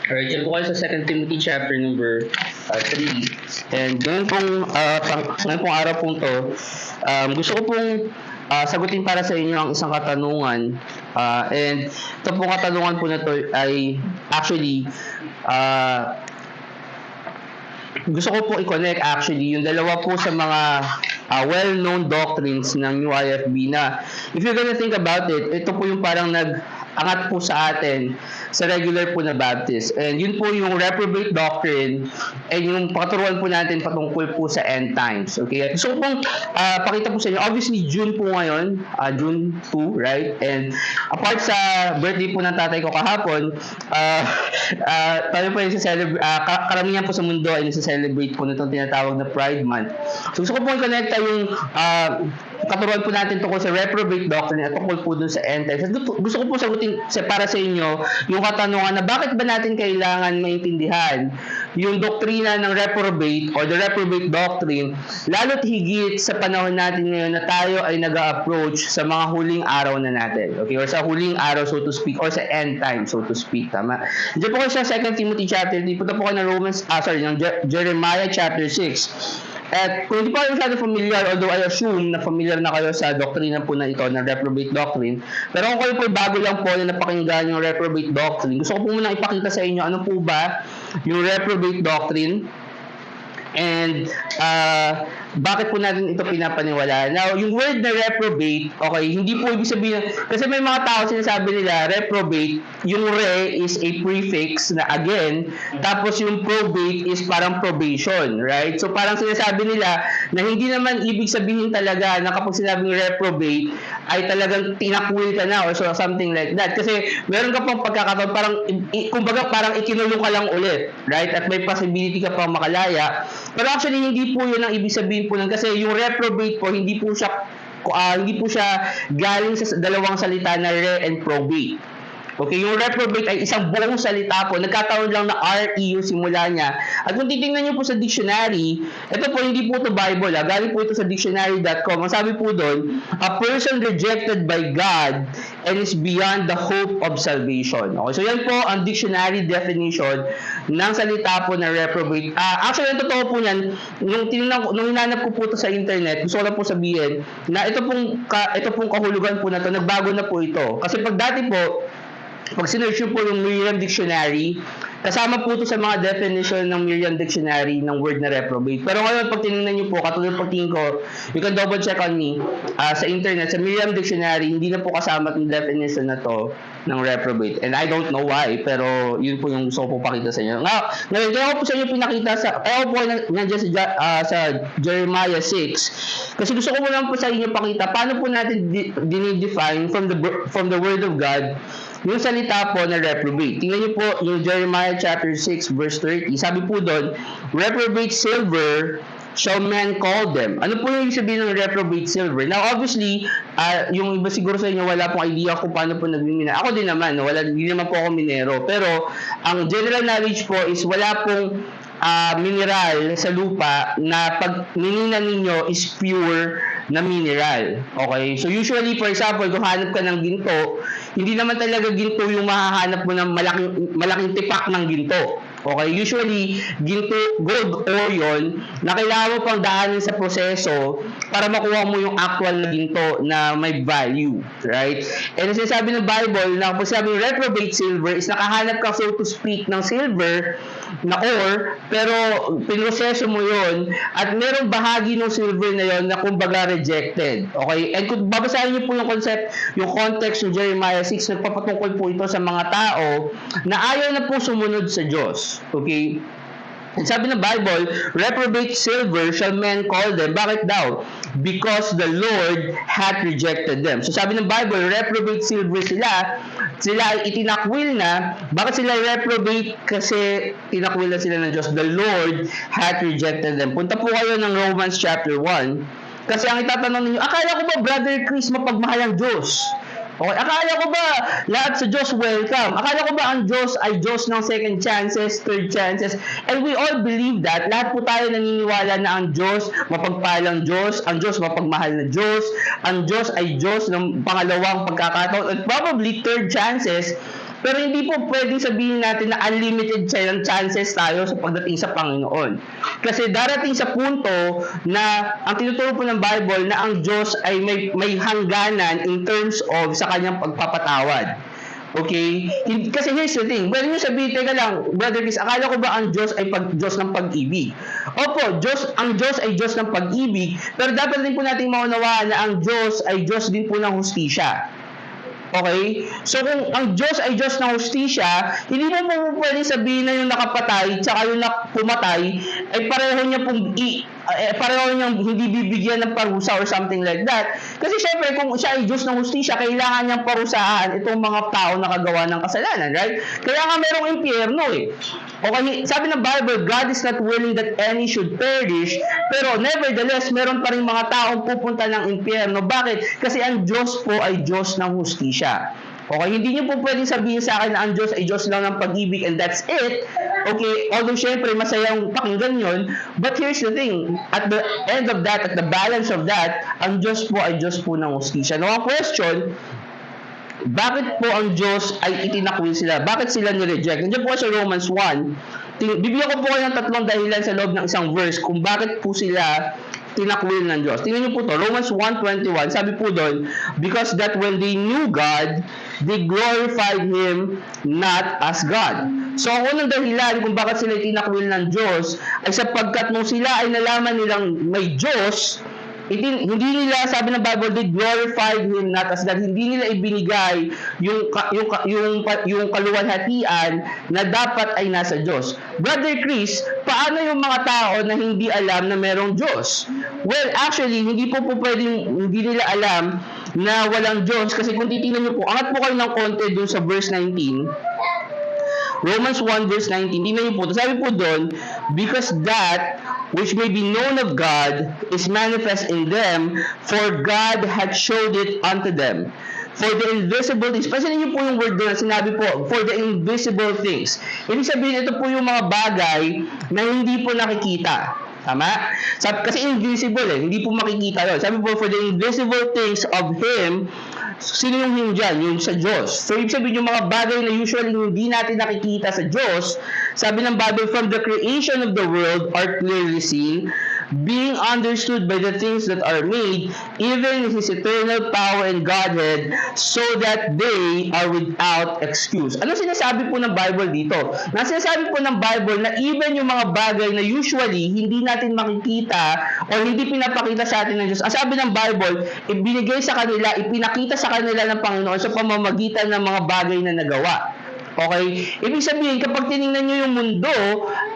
Alright, yan po kayo sa 2 Timothy chapter number 3. And ngayon pong araw pong to, gusto ko pong sagutin para sa inyo ang isang katanungan. And ito pong katanungan po na to ay actually, gusto ko po i-connect actually yung dalawa po sa mga well-known doctrines ng New IFB na if you're gonna think about it, ito po yung parang nag-angat po sa atin sa regular po na Baptist. And yun po yung reprobate doctrine and yung paturuan po natin patungkol po sa end times. Okay? So pong pakita po sa inyo, obviously June po ngayon, June 2, right? And apart sa birthday po ng tatay ko kahapon, tayo po yung karamihan po sa mundo ay nasa-celebrate po nitong tinatawag na Pride Month. So gusto ko po i-connecta yung katuruan po natin tungkol sa reprobate doctrine at tungkol po dun sa end times. Gusto ko po sagutin para sa inyo yung katanungan na bakit ba natin kailangan maintindihan yung doktrina ng reprobate or the reprobate doctrine, lalo't higit sa panahon natin ngayon na tayo ay nag-approach sa mga huling araw na natin. Okay? Or sa huling araw, so to speak, or sa end time, so to speak. Tama? Diyan po kayo sa 2 Timothy chapter 3, punta po kayo ng Jeremiah chapter 6. At kung hindi pa kayo masyado familiar, although I assume na familiar na kayo sa doktrina po na ito, ng reprobate doctrine, pero kung kayo po bago lang po na napakinggan yung reprobate doctrine, gusto ko po muna ipakita sa inyo ano po ba yung reprobate doctrine and bakit po natin ito pinapaniwalaan. Now, yung word na reprobate, okay, hindi po ibig sabihin, kasi may mga tao sinasabi nila, reprobate, yung re is a prefix na again, tapos yung probate is parang probation, right? So, parang sinasabi nila na hindi naman ibig sabihin talaga na kapag sinabing reprobate, ay talagang tinakwil ka na or so, something like that. Kasi meron ka pang pagkakataon, kumbaga parang ikinulong ka lang ulit, right? At may possibility ka pang makalaya. Pero actually, hindi po yun ang ibig sabihin po nun kasi yung reprobate po hindi po siya galing sa dalawang salita na re and probate. Okay, yung reprobate ay isang buong salita po, nagkataon lang na RE yung simula niya. At kung titingnan niyo po sa dictionary, ito po hindi po ito Bible, galing po ito sa dictionary.com. Ang sabi po doon, a person rejected by God and is beyond the hope of salvation. Okay, so yan po ang dictionary definition ng salita po na reprobate. Actually, ang totoo po niyan, nung hinanap ko po ito sa internet, gusto ko lang po sabihin na ito pong kahulugan po na ito, nagbago na po ito. Kasi pag dati po, pag sinearch po yung Merriam Dictionary, kasama po ito sa mga definition ng Merriam Dictionary ng word na reprobate. Pero ngayon, pag tinignan nyo po, katulad pagtingin ko, you can double check on me, sa internet, sa Merriam Dictionary, hindi na po kasama itong definition na to ng reprobate. And I don't know why, pero yun po yung gusto ko po pakita sa inyo. Ngayon, kaya ko po sa inyo pinakita nandiyan sa Jeremiah 6. Kasi gusto ko po lang po sa inyo pakita, paano po natin dinidefine from the word of God yung salita po na reprobate. Tingnan niyo po yung Jeremiah chapter 6 verse 30. Sabi po doon, reprobate silver shall men call them. Ano po yung sabihin ng reprobate silver? Now obviously, yung iba siguro sa inyo wala pong idea kung paano po nagmimina. Ako din naman, hindi naman po ako minero. Pero ang general knowledge po is wala pong mineral sa lupa na pag minina ninyo is pure na mineral. Okay? So usually, for example, kung hanap ka ng ginto, hindi naman talaga ginto yung mahahanap mo ng malaking tipak ng ginto. Okay? Usually, gold ore yun na kailangan mo pang daanin sa proseso para makuha mo yung actual na ginto na may value. Right? And sinasabi ng Bible na kung sabi yung reprobate silver is nakahanap ka, so to speak, ng silver na ore, pero pinroseso mo yon at merong bahagi ng silver na yon na kumbaga rejected. Okay? And kung babasahin niyo po yung context ng Jeremiah 6, nagpapatungkol po ito sa mga tao na ayaw na po sumunod sa Diyos. Okay? And sabi ng Bible, reprobate silver shall men call them. Bakit daw? Because the Lord hath rejected them. So sabi ng Bible, reprobate silver sila ay itinakwil na. Bakit sila reprobate? Kasi tinakwil na sila ng Diyos. The Lord hath rejected them. Punta po kayo ng Romans chapter 1. Kasi ang itatanong ninyo, akala ko ba, Brother Chris, mapagmahal ang Diyos? Okay, akala ko ba lahat sa Diyos welcome? Akala ko ba ang Diyos ay Diyos ng second chances, third chances? And we all believe that. Lahat po tayo naniniwala na ang Diyos mapagpalang Diyos, ang Diyos mapagmahal na Diyos, ang Diyos ay Diyos ng pangalawang pagkakataon at probably third chances Pero hindi po pwedeng sabihin natin na unlimited chances tayo sa pagdating sa Panginoon. Kasi darating sa punto na ang tinuturo po ng Bible na ang Diyos ay may hangganan in terms of sa kanyang pagpapatawad. Okay? Kasi here's the thing. Pwede nyo sabihin, teka lang, Brother Chris, akala ko ba ang Diyos ay Diyos ng pag-ibig? Opo, ang Diyos ay Diyos ng pag-ibig, pero dapat din po natin maunawaan na ang Diyos ay Diyos din po ng hustisya. Okay? So kung ang Diyos ay Diyos ng hustisya, hindi mo po pwedeng sabihin na yung nakapatay tsaka yung pumatay ay pareho niyang hindi bibigyan ng parusa or something like that. Kasi syempre kung siya ay Diyos ng hustisya, kailangan niyang parusahan itong mga tao na kagawa ng kasalanan, right? Kaya nga merong impyerno eh. Okay, sabi ng Bible, God is not willing that any should perish, pero nevertheless, meron pa rin mga taong pupunta ng impyerno. Bakit? Kasi ang Diyos po ay Diyos ng hustisya. Okay, hindi niyo po pwedeng sabihin sa akin na ang Diyos ay Diyos lang ng pag-ibig and that's it. Okay, although syempre masayang pakinggan yun, but here's the thing, at the end of that, at the balance of that, ang Diyos po ay Diyos po ng hustisya. Now, ang question, bakit po ang Diyos ay itinakwil sila? Bakit sila nireject? Nandiyan po sa Romans 1. Bibigyan ko po kayo ng tatlong dahilan sa loob ng isang verse kung bakit po sila tinakwil ng Diyos. Tingnan niyo po to, Romans 1:21, sabi po doon, because that when they knew God, they glorified Him not as God. So, ang unang dahilan kung bakit sila tinakwil ng Diyos ay sapagkat nung sila ay nalaman nilang may Diyos, hindi nila, sabi ng Bible, they glorified Him not as God. Hindi nila ibinigay yung kaluwalhatian na dapat ay nasa Diyos. Brother Chris, paano yung mga tao na hindi alam na merong Diyos? Well, actually, hindi nila alam na walang Diyos kasi kung titingnan niyo po, angat po kayo ng konti dun sa verse 19. Romans 1 verse 19, tingnan niyo po, sabi po doon, because that which may be known of God is manifest in them, for God had showed it unto them. For the invisible things, pansinin niyo po yung word doon, sinabi po, for the invisible things. Ibig sabihin, ito po yung mga bagay na hindi po nakikita. Tama? Kasi invisible hindi po makikita yun. Sabi po, for the invisible things of Him, sino yung Him dyan? Yung sa Diyos. So, ibig sabihin, yung mga bagay na usually hindi natin nakikita sa Diyos, sabi ng Bible, from the creation of the world are clearly seen, being understood by the things that are made, even His eternal power and Godhead, so that they are without excuse. Ano sinasabi po ng Bible dito? Sinasabi po ng Bible na even yung mga bagay na usually hindi natin makikita o hindi pinapakita sa atin ng Diyos, ang sabi ng Bible, ibinigay sa kanila, ipinakita sa kanila ng Panginoon sa pamamagitan ng mga bagay na nagawa. Okay? Ibig sabihin, kapag tinignan nyo yung mundo,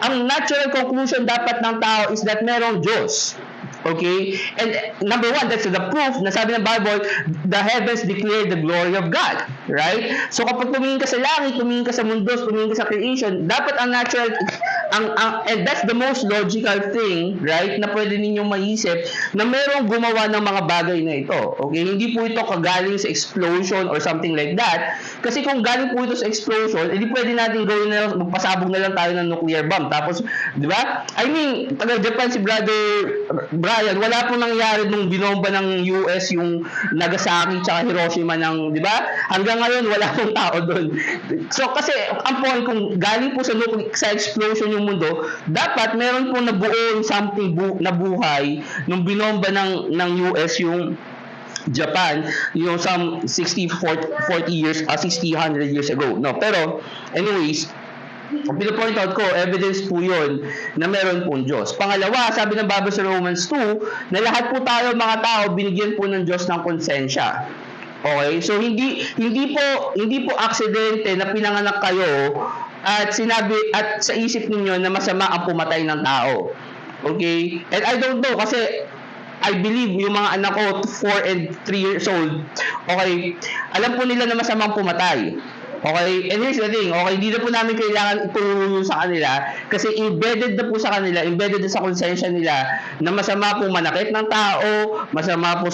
ang natural conclusion dapat ng tao is that merong Diyos. Okay? And number one, that's the proof na sabi ng Bible, the heavens declare the glory of God. Right? So kapag tumingin ka sa langit, tumingin ka sa mundo, tumingin ka sa creation, dapat ang natural, and that's the most logical thing, right, na pwede ninyong maisip na merong gumawa ng mga bagay na ito. Okay? Hindi po ito kagaling sa explosion or something like that. Kasi kung galing po ito sa explosion, hindi pwede natin gawin na magpasabog na lang tayo ng nuclear bomb. Tapos, di ba? I mean, taga-Japan si Brother Brian, wala po nangyari nung binomba ng US yung Nagasaki tsaka Hiroshima ng, di ba? Hanggang ngayon, wala pong tao doon. So, kasi, ang point, kung galing po sa explosion yung mundo, dapat meron po nabuo something na buhay nung binomba ng US yung Japan, yung some 100 years ago. No, pero, anyways, pinapoint out ko, evidence po yun na meron pong Diyos. Pangalawa, sabi ng Bible sa Romans 2, na lahat po tayo mga tao, binigyan po ng Diyos ng konsensya. Okay? So, hindi po aksidente na pinanganak kayo at sinabi at sa isip ninyo na masama ang pumatay ng tao. Okay? And I don't know, kasi I believe yung mga anak ko 4 and 3 years old, okay, alam po nila na masamang pumatay. Okay? And here's the thing, okay, hindi na po namin kailangan ituro sa kanila kasi embedded na po sa kanila, embedded na sa konsensya nila na masama po manakit ng tao, masama po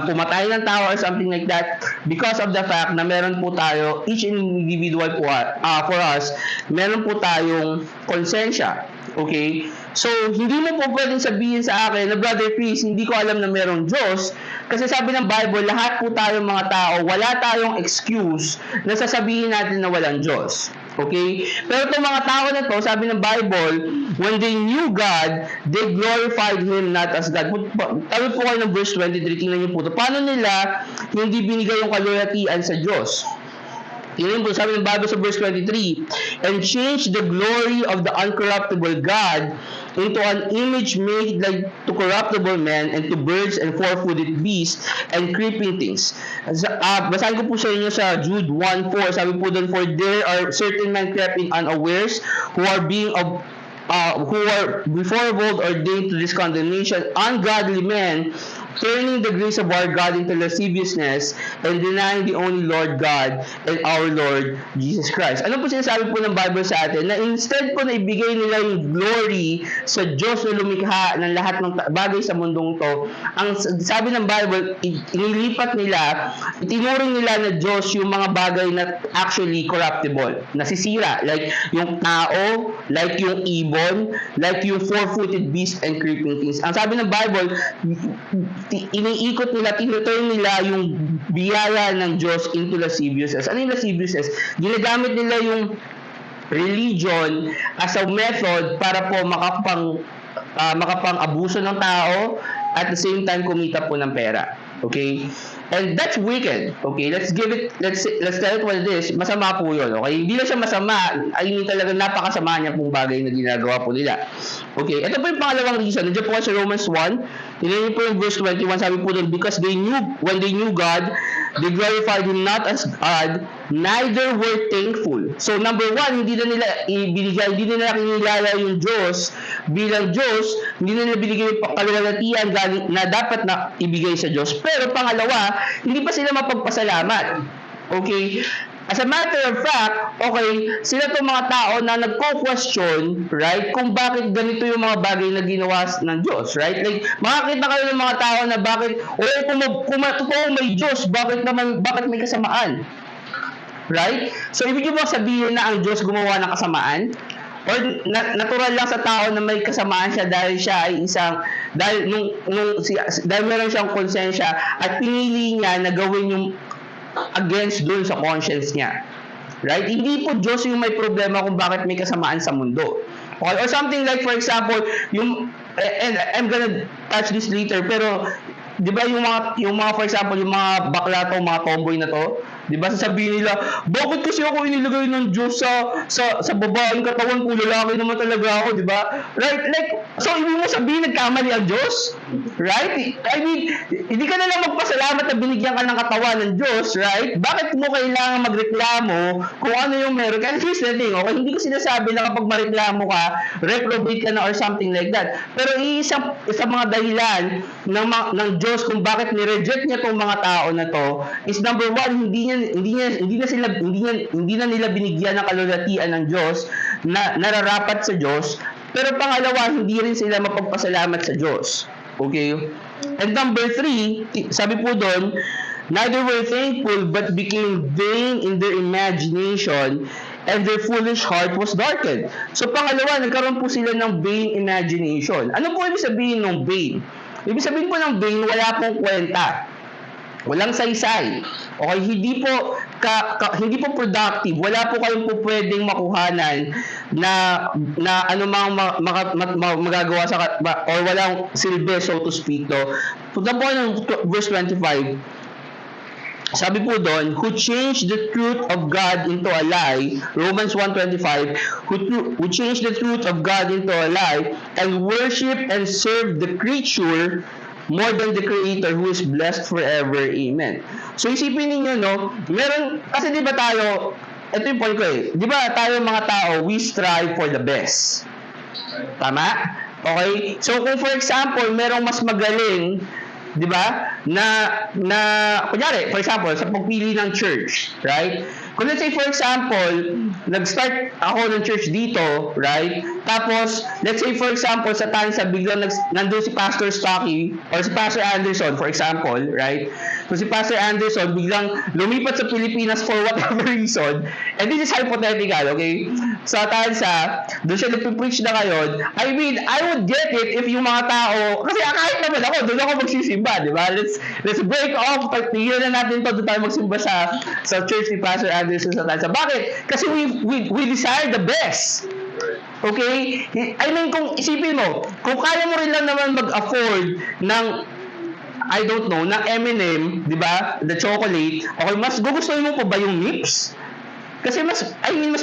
pumatay ng tao or something like that because of the fact na meron po tayo, each individual po, for us, meron po tayong konsensya. Okay? So, hindi mo po pwedeng sabihin sa akin na, Brother Chris, hindi ko alam na merong Diyos Kasi sabi ng Bible, lahat po tayong mga tao, wala tayong excuse na sasabihin natin na walang Diyos. Okay? Pero itong mga tao na to, sabi ng Bible, when they knew God, they glorified Him not as God. Tabi po kayo ng verse 23, tingnan niyo po ito. Paano nila hindi binigay yung kalulatian sa Diyos? Tingnan po, sabi ng Bible sa verse 23, and change the glory of the uncorruptible God into an image made like to corruptible men and to birds and four-footed beasts and creeping things. Basahin ko po sa inyo sa Jude 1:4, sabi po doon, for there are certain men crept in unawares who are before of old ordained to this condemnation, ungodly men, turning the grace of our God into lasciviousness and denying the only Lord God and our Lord Jesus Christ. Ano po sinasabi po ng Bible sa atin? Na instead po na ibigay nila yung glory sa Diyos na lumikha ng lahat ng bagay sa mundong to, ang sabi ng Bible, inilipat nila, itinuring nila na Diyos yung mga bagay na actually corruptible, nasisira, like yung tao, like yung ibon, like yung four-footed beast and creeping things. Ang sabi ng Bible, iniikot nila, tinuturn nila yung biyaya ng Diyos into lasciviousness. Ano yung lasciviousness? Ginagamit nila yung religion as a method para po makapang-abuso ng tao at the same time kumita po ng pera. Okay? And that's wicked. Okay? Let's tell it what it is. Masama po yun. Okay? Hindi na siya masama. I mean talaga napakasama niya pong bagay na ginagawa po nila. Okay? Ito po yung pangalawang reason. Nandiyan po sa Romans 1. Tingnan niyo po yung verse 21. Sabi po doon, because when they knew God, they glorified Him not as God, neither were thankful. So number one, hindi na nila ibinigay, hindi na nila kinilala yung Diyos bilang Diyos, hindi na nila binigay yung kalwalatian na dapat na ibigay sa Diyos. Pero pangalawa, hindi pa sila mapagpasalamat. Okay? As a matter of fact, okay, sila itong mga tao na nagko-question, right, kung bakit ganito yung mga bagay na ginawa ng Diyos, right? Like, makakita kayo ng mga tao na bakit, kung totoo may Diyos, bakit may kasamaan? Right? So, ibig mo sabihin na ang Diyos gumawa ng kasamaan? Or natural lang sa tao na may kasamaan siya dahil siya ay dahil meron siyang konsensya at pinili niya na gawin yung against dun sa conscience niya. Right? Hindi po Diyos yung may problema kung bakit may kasamaan sa mundo. Okay? Or something like, for example, and I'm gonna touch this later, pero di ba yung mga for example, yung mga bakla to, mga tomboy na to, di ba sasabihin nila, bakit kasi ako inilagay ng Diyos sa babaeng katawan ko, lalaki naman talaga ako, di ba? Right? Like, so ibig mo sabihin nagkamali ang Diyos? Right? I mean, hindi ka na lang magpasalamat na binigyan ka ng katawan ng Diyos, right? Bakit mo kailangan magreklamo kung ano yung meron? Kasi here's the thing, okay? Hindi ko sinasabi na kapag mareklamo ka, reprobate ka na or something like that. Pero isa mga dahilan ng Diyos kung bakit ni-reject niya tong mga tao na to is number one, hindi na nila binigyan ng kalulatian ng Diyos na nararapat sa Diyos. Pero pangalawa, hindi rin sila mapagpasalamat sa Diyos. Okay? And number 3, sabi po doon, neither were thankful but became vain in their imagination and their foolish heart was darkened. So pangalawa, nagkaroon po sila ng vain imagination. Ano po ibig sabihin ng vain? Ibig sabihin po ng vain, wala pong kwenta. Walang saysay. Okay, hindi po productive. Wala po kayong po pwedeng makuhanan na anumang magagawa sa or walang silbi, so to speak, no. Punta po ng verse 25. Sabi po doon, who changed the truth of God into a lie, Romans 1:25, who changed the truth of God into a lie and worship and serve the creature more than the Creator who is blessed forever. Amen. So isipin niyo, no, kasi di ba tayo, ito yung point ko di ba tayo mga tao, we strive for the best. Tama? Okay? So kung for example, merong mas magaling, di ba, na kunyari, for example, sa pagpili ng church, right? Kung let's say, for example, nag-start ako ng church dito, right? Tapos, let's say, for example, sa Tansa, biglang nandun si Pastor Stocky or si Pastor Anderson, for example, right? kung si Pastor Anderson biglang lumipat sa Pilipinas for whatever reason, and this is hypothetical, okay? Sa Tansa, doon siya nagpipreach na ngayon. I mean, I would get it if yung mga tao, kasi kahit naman ako, doon ako magsisimba, di ba? Let's break off, tigil na natin to, doon tayo magsimba sa church ni Pastor Anderson sa Tansa. Bakit? Kasi we desire the best. Okay? I mean, kung isipin mo, kung kaya mo rin lang naman mag-afford ng I don't know, ng M&M, di ba? The chocolate. Okay, mas gugustuhin mo pa ba yung Nips? Kasi mas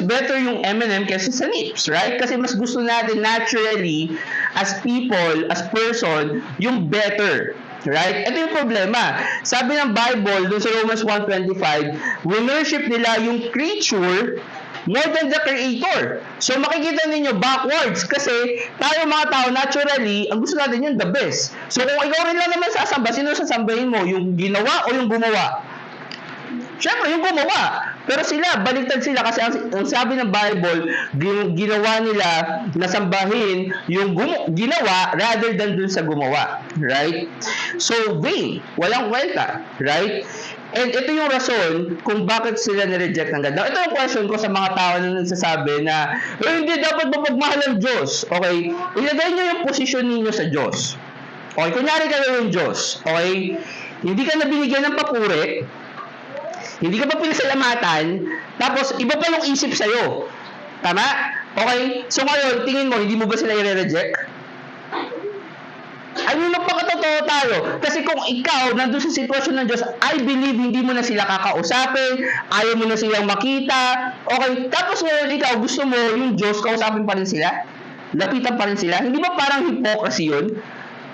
better yung M&M kaysa sa Nips, right? Kasi mas gusto natin naturally, as people, as person, yung better. Right? Ito yung problema. Sabi ng Bible, dun sa Romans 1:25, worship nila yung creature more than the Creator. So makikita ninyo backwards kasi tayo mga tao naturally, ang gusto natin yun the best. So kung ikaw rin lang naman sasamba, sino sasambahin mo? Yung ginawa o yung gumawa? Siyempre, yung gumawa. Pero sila, baliktad sila kasi ang sabi ng Bible, ginawa nila na sambahin yung ginawa rather than dun sa gumawa. Right? So, vain. Walang kwenta. Right? And ito yung rason kung bakit sila nireject ng ganda. Ito yung question ko sa mga tao na nagsasabi na hindi dapat mapagmahal ang Diyos. Okay? Ilagay nyo yung posisyon ninyo sa Diyos. Okay? Kunyari kayo yung Diyos. Okay? Hindi ka na binigyan ng papuri. Hindi ka pa pinasalamatan. Tapos, iba pa yung isip sa'yo. Tama? Okay? So ngayon, tingin mo, hindi mo ba sila i-reject? Ano magpakatotoo tayo? Kasi kung ikaw, nandun sa sitwasyon ng Diyos, I believe hindi mo na sila kakausapin, ayaw mo na silang makita, okay? Tapos ngayon ikaw, gusto mo yung Diyos, kausapin pa rin sila? Lapitan pa rin sila? Hindi ba parang hypocrisy yun?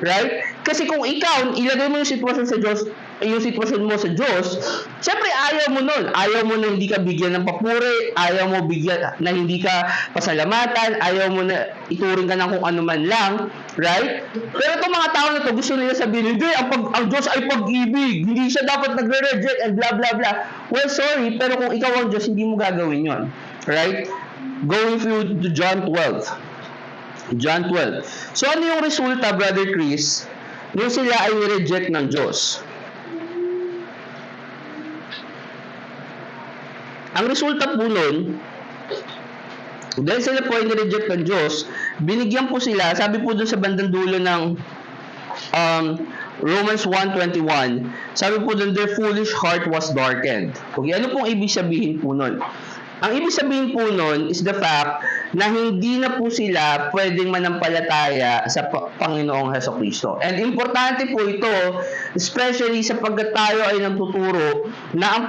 Right? Kasi kung ikaw, ilagay mo yung sitwasyon sa Diyos, yung sitwasyon mo sa Diyos, syempre ayaw mo nun. Ayaw mo na hindi ka bigyan ng papuri, ayaw mo bigyan na hindi ka pasalamatan, ayaw mo na ituring ka ng kung ano man lang, right? Pero itong mga tao na to, gusto nila sabihin, hindi, ang Diyos ay pag-ibig, hindi siya dapat nagre-reject and blah blah blah. Well, sorry, pero kung ikaw ang Diyos, hindi mo gagawin yon, right? Going through to John 12. John 12. So ano yung resulta, Brother Chris, nung sila ay nireject ng Diyos? Ang resulta po nun, dahil sila po ay nireject ng Diyos, binigyan po sila, sabi po dun sa bandang dulo ng Romans 1:21, sabi po dun, their foolish heart was darkened. Okay, ano pong ibig sabihin po nun? Ang ibig sabihin po nun is the fact na hindi na po sila pwedeng manampalataya sa Panginoong Hesukristo. And importante po ito, especially sapagkat tayo ay nagtuturo na ang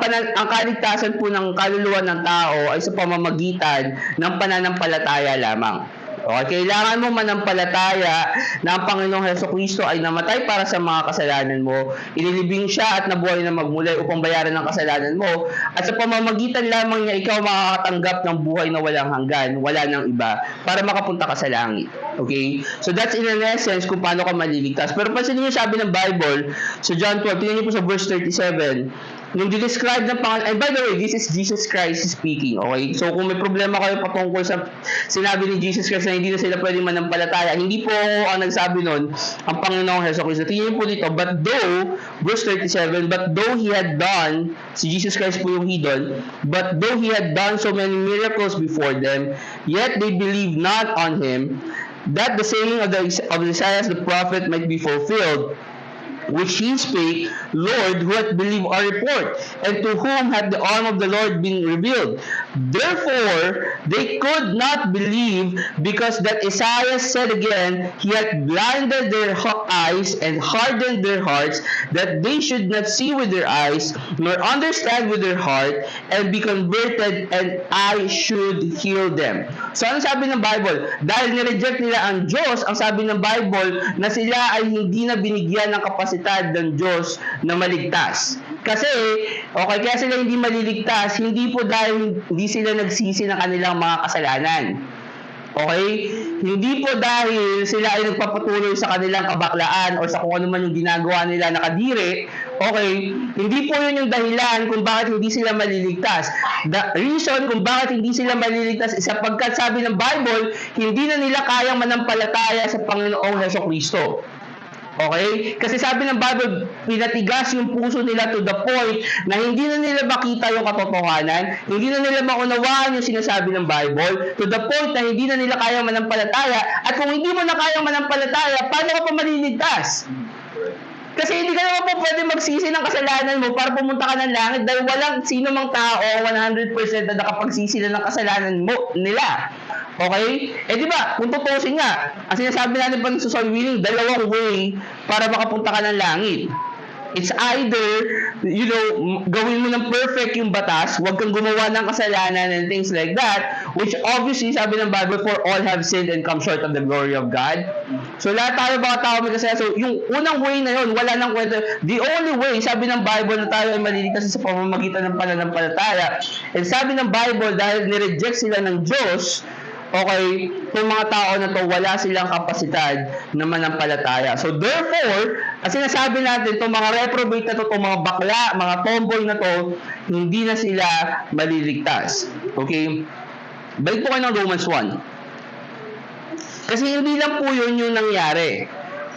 kaligtasan po ng kaluluwa ng tao ay sa pamamagitan ng pananampalataya lamang. Okay, kailangan mo manampalataya na ang Panginoong Hesukristo ay namatay para sa mga kasalanan mo, inilibing siya at nabuhay na magmulay upang bayaran ng kasalanan mo, at sa pamamagitan lamang niya ikaw makakatanggap ng buhay na walang hanggan, wala nang iba, para makapunta ka sa langit. Okay? So that's in an essence kung paano ka maliligtas. Pero pansinin niyo sabi ng Bible, sa John 12, tingnan niyo po sa verse 37, nung describe ng Panginoon, and by the way, this is Jesus Christ speaking, okay? So kung may problema kayo patungkol sa sinabi ni Jesus Christ na hindi na sila pwedeng manampalataya, hindi po ang nagsabi nun, ang Panginoong Hesukristo. Tingnan po dito, but though, verse 37, but though he had done, si Jesus Christ po yung he doon, but though he had done so many miracles before them, yet they believed not on him, that the saying of Isaiah the prophet might be fulfilled, which he spake, Lord, who hath believed our report, and to whom hath the arm of the Lord been revealed? Therefore, they could not believe, because that Isaiah said again, he hath blinded their eyes and hardened their hearts, that they should not see with their eyes, nor understand with their heart, and be converted, and I should heal them. So, ano sabi ng Bible? Dahil nireject nila ang Diyos, ang sabi ng Bible, na sila ay hindi na binigyan ng kapasitad ng Diyos na maligtas. Kasi, okay, kaya sila hindi maliligtas, hindi po dahil hindi sila nagsisi ng kanilang mga kasalanan. Okay? Hindi po dahil sila ay nagpapatuloy sa kanilang kabaklaan o sa kung ano man yung ginagawa nila nakadiri. Okay? Hindi po yun yung dahilan kung bakit hindi sila maliligtas. The reason kung bakit hindi sila maliligtas is sapagkat sabi ng Bible, hindi na nila kayang manampalataya sa Panginoong Hesukristo. Okay? Kasi sabi ng Bible, pinatigas yung puso nila to the point na hindi na nila makita yung katotohanan, hindi na nila maunawaan yung sinasabi ng Bible, to the point na hindi na nila kayang manampalataya. At kung hindi mo na kayang manampalataya, paano ka pa maliligtas? Kasi hindi ka naman po pwede magsisi ng kasalanan mo para pumunta ka ng langit dahil walang sino mang tao 100% na nakapagsisi na ng kasalanan mo nila. Okay? Eh di ba, kung tutusin nga, ang sinasabi natin pa sa soul winning, dalawang way para makapunta ka ng langit. It's either, gawin mo ng perfect yung batas, huwag kang gumawa ng kasalanan and things like that, which obviously, sabi ng Bible, for all have sinned and come short of the glory of God. So, lahat tayo mga tao may kasalanan. So, yung unang way na yun, wala nang kwento. The only way, sabi ng Bible, na tayo ay maliligtas sa pamamagitan ng pananampalataya. And sabi ng Bible, dahil nireject sila ng Diyos, okay, itong mga tao na to, wala silang kapasidad na manampalataya. So, therefore, kasi nasabi natin, itong mga reprobate na to, itong mga bakla, mga tomboy na to, hindi na sila maliligtas. Okay? Balik po kayo ng Romans 1. Kasi hindi lang po yun yung nangyari.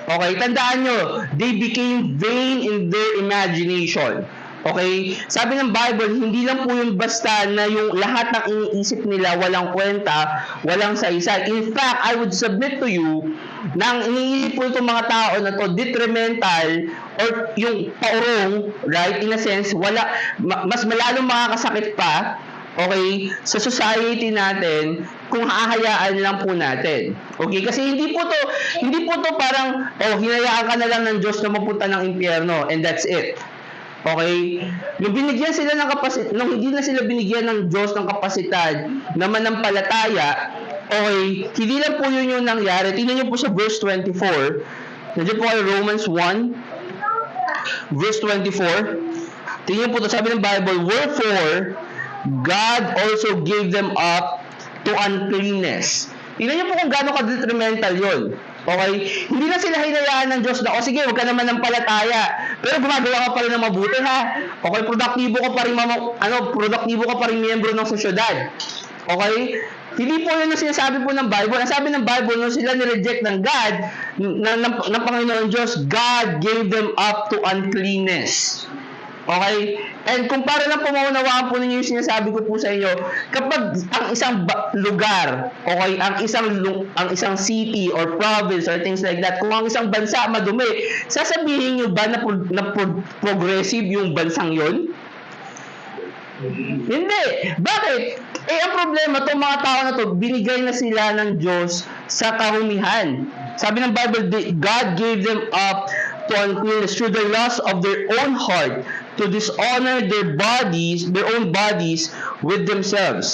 Okay? Tandaan nyo, they became vain in their imagination. Okay? Sabi ng Bible, hindi lang po yung basta na yung lahat ng iniisip nila walang kwenta, walang saysay. In fact, I would submit to you na ang iniisip po itong mga tao na to detrimental or yung paurong, right? In a sense, mas malalong makakasakit pa, okay, sa society natin kung hahayaan lang po natin. Okay? Kasi hindi po to parang hinayaan ka na lang ng Diyos na mapunta ng impyerno and that's it. Okay? Nung binigyan sila ng nung hindi na sila binigyan ng Diyos ng kapasidad na manampalataya, okay, hindi lang po yun yung nangyari. Tingnan niyo po sa verse 24. Nandiyan po kayo Romans 1, verse 24. Tingnan po ito, sabi ng Bible, wherefore, God also gave them up to uncleanness. Tingnan niyo po kung gaano ka-detrimental yun. Okay? Hindi na sila hinayaan ng Diyos na, sige, huwag ka naman ng palataya. Pero gumagawa ka pa rin ng mabuti, ha? Okay, produktibo ka pa rin miyembro ng sosyedad. Okay? Hindi po yun ang sinasabi po ng Bible. Ang sabi ng Bible, nung sila nireject ng God, ng Panginoon Diyos, God gave them up to uncleanness. Okay? And kung para lang pumaunawaan po ninyo yung sinasabi ko po sa inyo, kapag ang isang lugar, okay, ang isang city or province or things like that, kung ang isang bansa madumi, sasabihin nyo ba na progressive yung bansang yon? Hindi. Bakit? Ang problema, itong mga tao na to, binigay na sila ng Diyos sa kahumihan. Sabi ng Bible, God gave them up to uncleanness through the lust of their own heart, to dishonor their own bodies with themselves,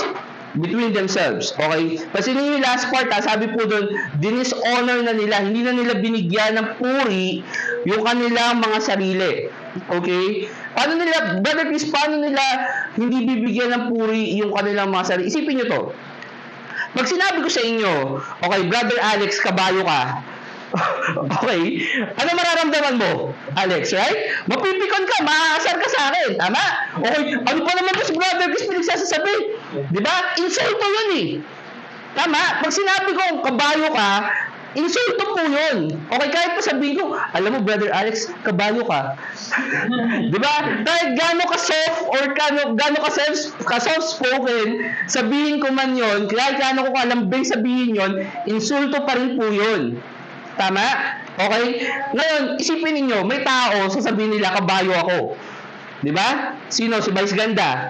between themselves. Okay? Kasi yung last part, sabi po doon, dishonor na nila, hindi na nila binigyan ng puri yung kanilang mga sarili. Okay? Paano nila, Brother Chris, paano nila hindi bibigyan ng puri yung kanilang mga sarili? Isipin nyo to. Pag sinabi ko sa inyo, okay, Brother Alex, kabayo ka. Okay? Ano mararamdaman mo, Alex, right? Mapipikon ka, maaasar ka sa akin. Tama? Okay? Ano pa naman po si Brother Chris pinagsasasabi? Di ba? Insulto yun eh. Tama? Pag sinabi ko, kabayo ka, insulto po yun. Okay, kahit pa sabihin ko, alam mo, Brother Alex, kabayo ka. Di ba? Kahit gano'n ka soft or gano'n ka soft-spoken, sabihin ko man yun, kahit gano'n ko kalambing sabihin yun, insulto pa rin po yun. Tama? Okay? Ngayon, isipin ninyo, may tao, sasabihin nila, kabayo ako. Di ba? Sino? Si Vice Ganda.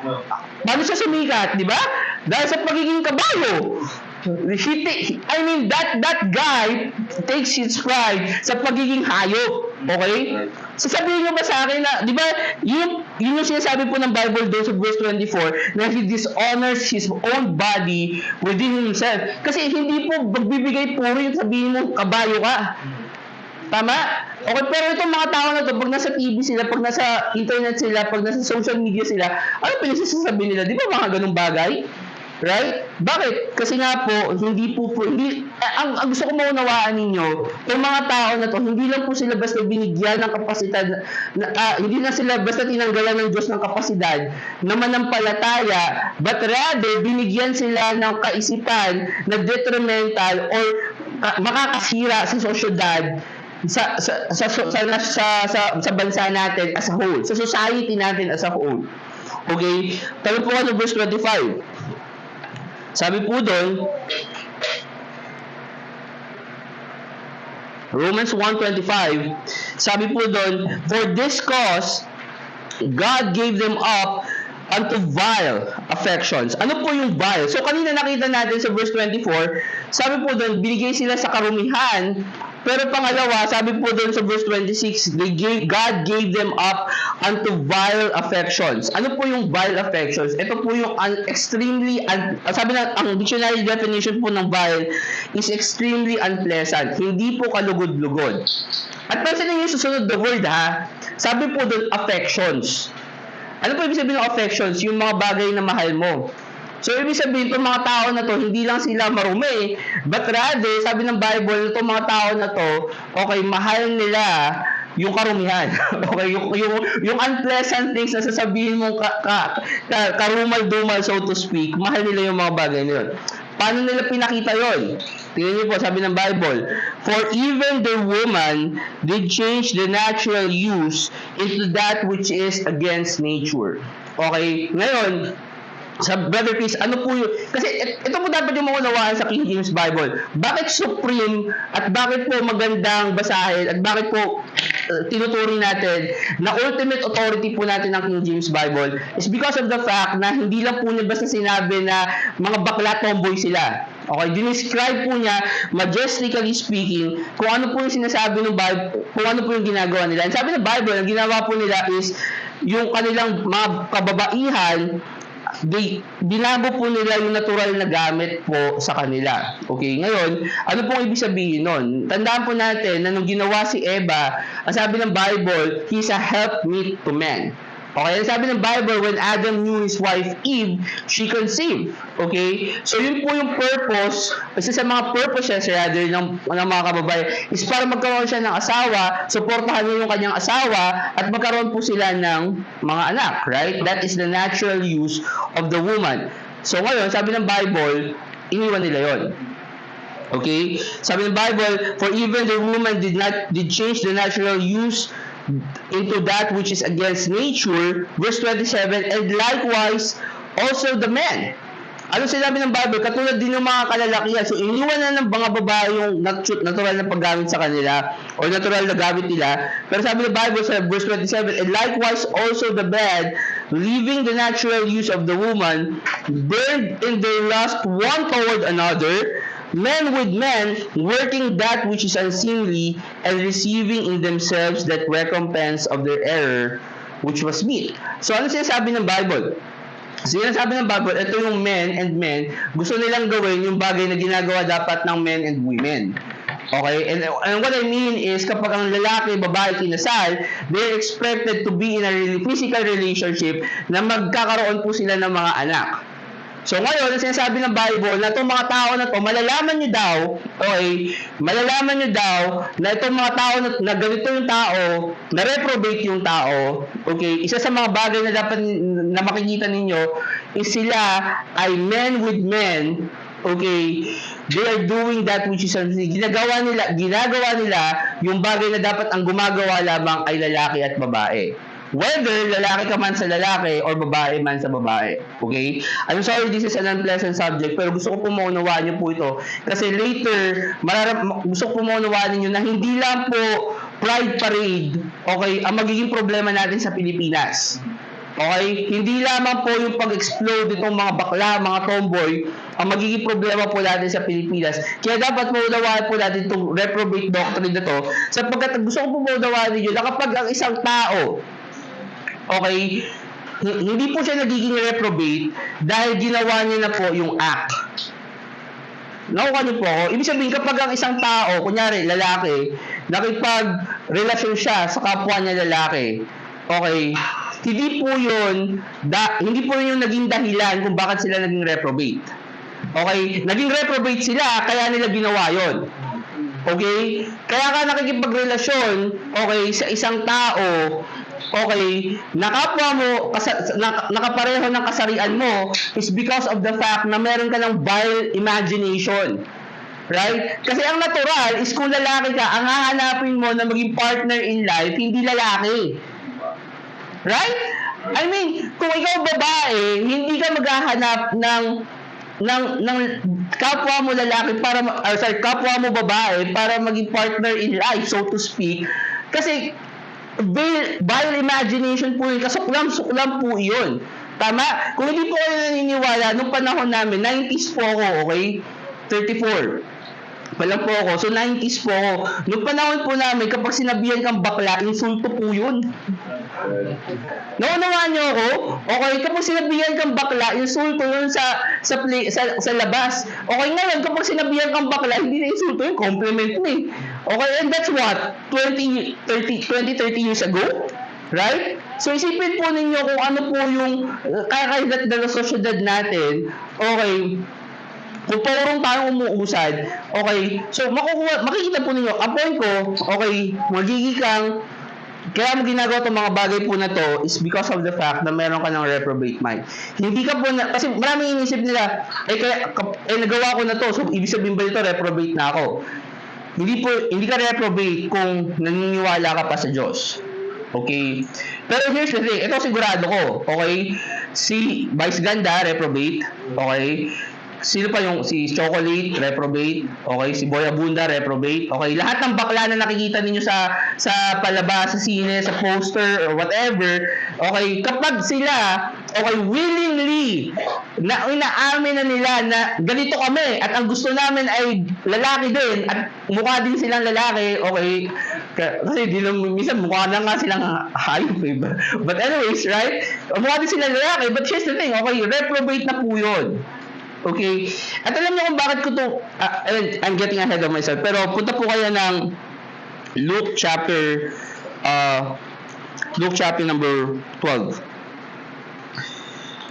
Paano siya sumikat? Di ba? Dahil sa pagiging kabayo. That guy takes his pride sa pagiging hayop. Okay? Sasabihin nyo ba sa akin na, di ba, yun yung sinasabi po ng Bible doon sa verse 24, na he dishonors his own body within himself. Kasi hindi po magbibigay puro yung sabihin mo, kabayo ka. Tama? Okay, pero itong mga tao na to, pag nasa TV sila, pag nasa internet sila, pag nasa social media sila, ano pinagsasabi nila? Di ba mga ganung bagay? Right? Bakit? Kasi nga po, ang gusto ko maunawaan ninyo, yung mga tao na to, hindi lang po sila basta binigyan ng kapasidad, hindi na sila basta tinanggalan ng Diyos ng kapasidad na manampalataya, but rather, binigyan sila ng kaisipan na detrimental or makakasira sa sosyedad sa bansa natin as a whole, sa society natin as a whole. Okay? Tanong po ano verse 25. Sabi po doon, Romans 1:25, sabi po doon, for this cause, God gave them up unto vile affections. Ano po yung vile? So, kanina nakita natin sa verse 24, sabi po doon, binigay sila sa karumihan, pero pangalawa, sabi po doon sa verse 26, God gave them up unto vile affections. Ano po yung vile affections? Ito po yung sabi na, ang dictionary definition po ng vile is extremely unpleasant. Hindi po kalugod-lugod. At pansin niyo yung susunod the word ha, sabi po doon affections. Ano po ibig sabihin ng affections? Yung mga bagay na mahal mo. So, ibig sabihin, itong mga tao na to, hindi lang sila marumi, but rather, sabi ng Bible, itong mga tao na to, okay, mahal nila yung karumihan. Okay, yung unpleasant things na sasabihin mong karumal-dumal, so to speak, mahal nila yung mga bagay na yun. Paano nila pinakita yon? Tingnan niyo po, sabi ng Bible, for even the woman did change the natural use into that which is against nature. Okay, ngayon, sa Brother Chris, ano po yun? Kasi ito po dapat yung maunawaan sa King James Bible. Bakit supreme at bakit po magandang basahin at bakit po tinuturing natin na ultimate authority po natin ng King James Bible is because of the fact na hindi lang po niya basta sinabi na mga bakla tomboy sila. Okay, dinescribe po niya, majestically speaking, kung ano po yung sinasabi ng Bible, kung ano po yung ginagawa nila. And sabi ng Bible, ang ginawa po nila is yung kanilang mga kababaihan, binago po nila yung natural na gamit po sa kanila. Okay, ngayon, ano pong ibig sabihin nun? Tandaan po natin na nung ginawa si Eva, ang sabi ng Bible, he's a helpmeet to men. Okay, ang sabi ng Bible, when Adam knew his wife Eve, she conceived. Okay, so yun po yung purpose, isa sa mga purposes rather ng mga kababayan is para magkaroon siya ng asawa, suportahan niya yung kanyang asawa, at magkaroon po sila ng mga anak, right? That is the natural use of the woman. So ngayon, sabi ng Bible, iniwan nila yon. Okay, sabi ng Bible, for even the woman did change the natural use into that which is against nature, verse 27, and likewise also the men. Ano sinabi ng Bible? Katulad din ng mga kalalakihan. So, iniwan na ng mga babae yung natural na paggamit sa kanila o natural na gamit nila. Pero sabi ng Bible sa verse 27, and likewise also the men, leaving the natural use of the woman, burned in their lust one toward another, men with men, working that which is unseemly, and receiving in themselves that recompense of their error, which was meat. So, ano sinasabi ng Bible? Sinasabi ng Bible, ito yung men and men, gusto nilang gawin yung bagay na ginagawa dapat ng men and women. Okay? And what I mean is, kapag ang lalaki, babae, kinasal, they're expected to be in a physical relationship na magkakaroon po sila ng mga anak. So ngayon, ang sinasabi ng Bible na itong mga tao na ito, malalaman nyo daw, okay, malalaman nyo daw na itong mga tao na ganito yung tao, na reprobate yung tao, okay, isa sa mga bagay na dapat na makikita ninyo is sila ay men with men, okay, they are doing that which is ginagawa nila yung bagay na dapat ang gumagawa lamang ay lalaki at babae. Whether lalaki ka man sa lalaki or babae man sa babae. Okay? I'm sorry this is an unpleasant subject, pero gusto ko po maunawaan niyo po ito. Kasi later, gusto ko po maunawaan niyo na hindi lang po pride parade, okay, ang magiging problema natin sa Pilipinas. Okay? Hindi lamang po yung pag-explode itong mga bakla, mga tomboy, ang magiging problema po natin sa Pilipinas. Kaya dapat maunawaan po natin itong reprobate doctrine na to, sapagkat gusto ko po maunawaan niyo na kapag ang isang tao, okay, hindi po siya nagiging reprobate dahil ginawa niya na po yung act. Nakuha niyo po ako? Ibig sabihin, kapag ang isang tao, kunyari, lalaki, nakipag-relasyon siya sa kapwa niya lalaki, okay, hindi po yun yung naging dahilan kung bakit sila naging reprobate. Okay? Naging reprobate sila, kaya nila ginawa yun. Okay? Kaya ka nakikipagrelasyon, okay, sa isang tao, okay, nakapwa mo, nakapareho ng kasarian mo is because of the fact na meron ka ng vile imagination. Right? Kasi ang natural is kung lalaki ka, ang hahanapin mo na maging partner in life, hindi lalaki. Right? I mean, kung ikaw babae, hindi ka maghahanap ng kapwa mo lalaki para kapwa mo babae para maging partner in life, so to speak. Kasi vile imagination po yun, kasuklam-suklam po yun. Tama? Kung hindi po kayo naniniwala, nung panahon namin, 90s po ako, okay? 34. Palang po ako. So, 90s po ako. Nung panahon po namin, kapag sinabihan kang bakla, insulto po yun. Naunawaan niyo ako? Okay, kapag sinabihan kang bakla, insulto yun sa labas. Okay, ngayon, kapag sinabihan kang bakla, hindi na insulto yun, compliment mo eh. Okay, and that's what? 20, 30 years ago? Right? So, isipin po ninyo kung ano po yung kakaibat na sosyedad natin. Okay, kung parang tayong umuusad, okay, so makikita po ninyo, ang point ko, okay, magiging kang, kaya mo ginagawa itong mga bagay po na to is because of the fact na meron ka ng reprobate mind. Hindi ka po kasi maraming inisip nila, nagawa ko na to, so ibig sabihin ba ito, reprobate na ako. Hindi ka reprobate kung naniniwala ka pa sa Diyos. Okay? Pero here's the thing, ito sigurado ko, okay? Si Vice Ganda, reprobate, okay? Sino pa yung si Chocolate, reprobate, okay, si Boy Abunda, reprobate, okay, lahat ng bakla na nakikita ninyo sa palabas, sa sine, sa poster or whatever, okay, kapag sila willingly na inaamin na nila na ganito kami at ang gusto namin ay lalaki din at mukha din silang lalaki, okay, kasi minsan mukha na nga silang hayop eh. But anyways, right, mukha din silang lalaki, but here's the thing, okay, reprobate na po yun. Okay? At alam niyo kung bakit ko to I'm getting ahead of myself. Pero punta po kayo ng Luke chapter number 12.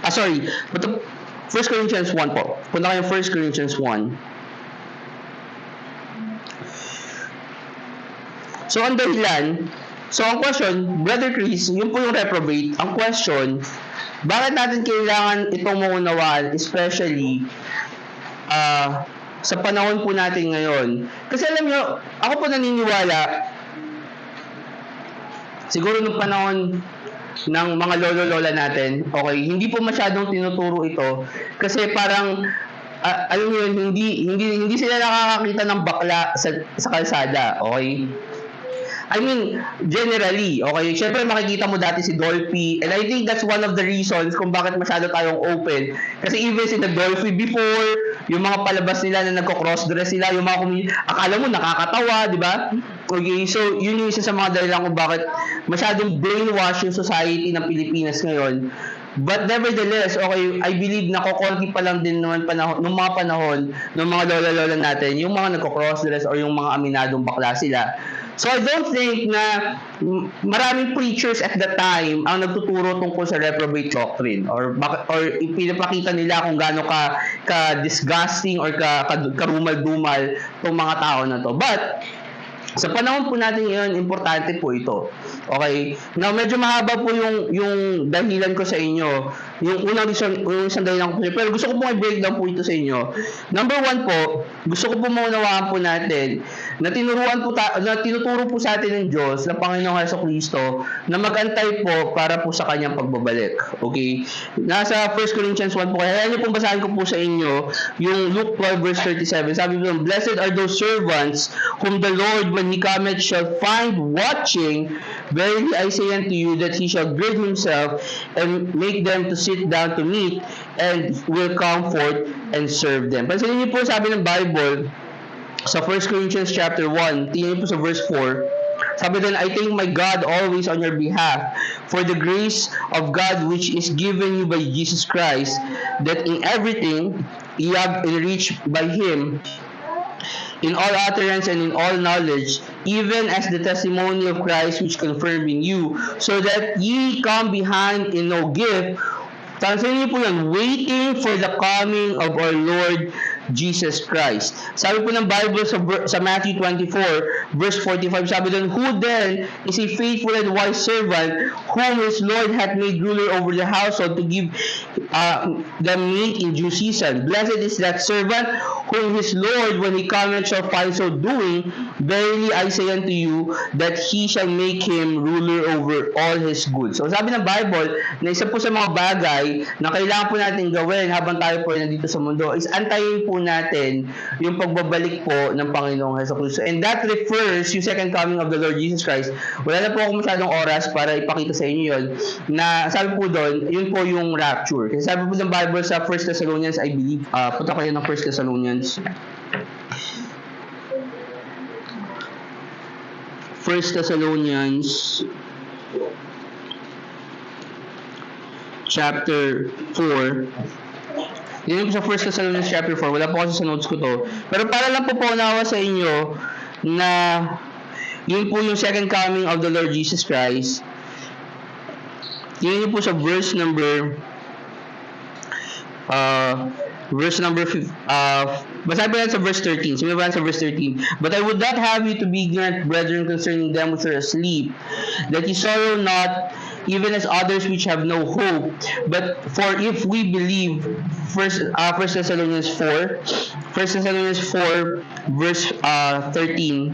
Sorry. 1 Corinthians 1 po. Punta kayo 1 Corinthians 1. So, ang dahilan, ang question, Brother Chris, yun po yung reprobate. Ang question, bakit natin kailangan itong maunawaan, especially sa panahon po natin ngayon? Kasi alam nyo, ako po naniniwala, siguro nung panahon ng mga lolo-lola natin, okay, hindi po masyadong tinuturo ito. Kasi parang, alam nyo yun, hindi sila nakakakita ng bakla sa kalsada, okay? I mean, generally, okay, syempre makikita mo dati si Dolphy, and I think that's one of the reasons kung bakit masyado tayong open. Kasi even si Dolphy before, yung mga palabas nila na nagko-crossdress sila, yung mga akala mo nakakatawa, di ba? Okay, so yun yung isa sa mga dahilan kung bakit masyadong brainwash yung society ng Pilipinas ngayon. But nevertheless, okay, I believe na kukunti pa lang din naman nung mga panahon ng mga lola-lola natin, yung mga nagko-crossdress or yung mga aminadong bakla sila. So I don't think na maraming preachers at the time ang nagtuturo tungkol sa reprobate doctrine or pinapakita nila kung gaano ka disgusting or karumal-dumal tong mga tao na to. But sa panahon po natin ngayon, importante po ito. Okay? Now, medyo mahaba po yung dahilan ko sa inyo. Yung isang dahilan ko sa inyo. Pero gusto ko po i-breakdown po ito sa inyo. Number 1 po, gusto ko po maunawaan po natin na tinuturo po sa atin ng Diyos, ng Panginoong Jesucristo, na mag-antay po para po sa kanyang pagbabalik. Okay? Nasa 1 Corinthians 1 po. Kaya niyo pong basahin ko po sa inyo yung Luke 12 verse 37. Sabi po, blessed are those servants whom the Lord when He cometh shall find watching. Verily I say unto you that He shall gird Himself and make them to sit down to meat and will come forth and serve them. Pansinin niyo po sabi ng Bible sa 1 Corinthians chapter 1, tingnan niyo po sa verse 4. Sabi din, I thank my God always on your behalf for the grace of God which is given you by Jesus Christ, that in everything ye have enriched by Him in all utterance and in all knowledge, even as the testimony of Christ which confirmed in you, so that ye come behind in no gift. Tansin niyo po yan, waiting for the coming of our Lord Jesus Christ. Sabi po ng Bible sa Matthew 24, verse 45, sabi doon, "Who then is a faithful and wise servant, whom his Lord hath made ruler over the household to give them meat in due season? Blessed is that servant whom his Lord, when he cometh, shall find so doing. Verily I say unto you, that he shall make him ruler over all his goods." So sabi ng Bible, na isa po sa mga bagay na kailangan po natin gawin habang tayo po ay nandito sa mundo is antayin po natin yung pagbabalik po ng Panginoong Hesus. And that refers yung second coming of the Lord Jesus Christ. Wala na po ako masyadong oras para ipakita sa inyo yun, na sabi po doon, yun po yung rapture. Kasi sabi po ng Bible sa 1 Thessalonians, I believe, punta kayo ng 1 Thessalonians. 1 Thessalonians chapter 4. Yun po sa 1 Thessalonians chapter 4. Wala po kasi sa notes ko to. Pero para lang po paunawa sa inyo na yun po yung second coming of the Lord Jesus Christ. Yun po sa verse number masabi lang sa verse 13. Sumibay sa verse 13. "But I would not have you to be ignorant, brethren, concerning them which are asleep, that ye sorrow not, even as others which have no hope. But for if we believe," First Thessalonians 4, verse 13.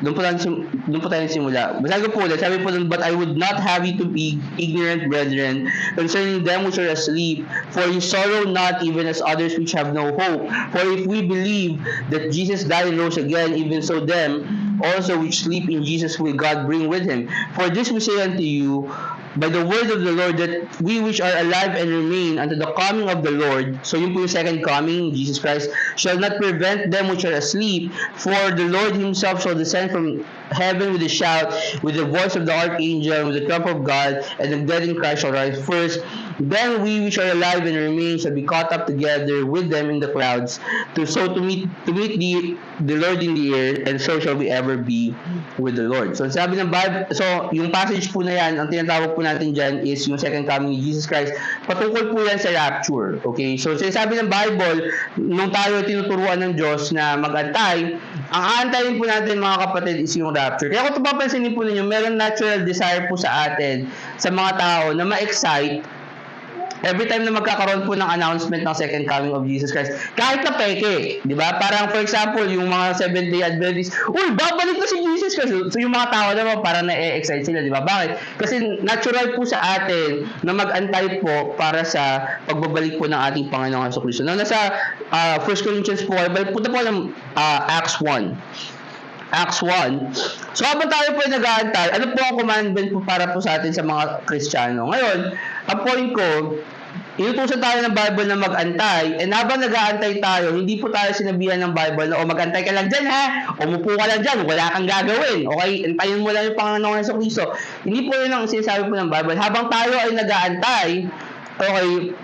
Doon po tayo simula. Basahin ko po ulit. Sabi po doon, "But I would not have you to be ignorant, brethren, concerning them which are asleep. For you sorrow not, even as others which have no hope. For if we believe that Jesus died and rose again, even so them also which sleep in Jesus will God bring with him. For this we say unto you, by the word of the Lord, that we which are alive and remain unto the coming of the Lord," so yun po yung second coming, Jesus Christ, "shall not prevent them which are asleep. For the Lord himself shall descend from heaven with a shout, with the voice of the archangel, with the trump of God, and the dead in Christ shall rise first. Then we which are alive and remain shall be caught up together with them in the clouds, to meet the Lord in the air, and so shall we ever be with the Lord." So sabi ng Bible, so yung passage po na yan, ang tinatawag po natin dyan is yung second coming ni Jesus Christ. Patungkol po yan sa rapture. Okay? So sinasabi ng Bible, nung tayo tinuturuan ng Diyos na mag-antay, ang aantayin po natin mga kapatid is yung rapture. Kaya kung papansinin po ninyo, meron natural desire po sa atin, sa mga tao, na ma-excite every time na magkakaroon po ng announcement ng second coming of Jesus Christ. Kahit na peke, di ba? Parang for example, yung mga Seventh-day Adventists, "Uy, babalik na si Jesus Christ." So yung mga tao naman parang na-excite sila, di ba? Bakit? Kasi natural po sa atin na mag-antay po para sa pagbabalik po ng ating Panginoong Hesus. Nung nasa 1 Corinthians 4, punta po ng Acts 1. Acts 1. So habang tayo po ay nag-aantay, ano po ang commandment po para po sa atin sa mga Kristiyano? Ngayon, ang point ko, inutusan tayo ng Bible na mag-antay, and habang nag-aantay tayo, hindi po tayo sinabihan ng Bible na, "O mag-antay ka lang dyan ha, umupo ka lang dyan, wala kang gagawin, okay, antayin mo lang yung Panginoong Jesucristo." Hindi po yun ang sinasabi po ng Bible. Habang tayo ay nag-aantay, okay,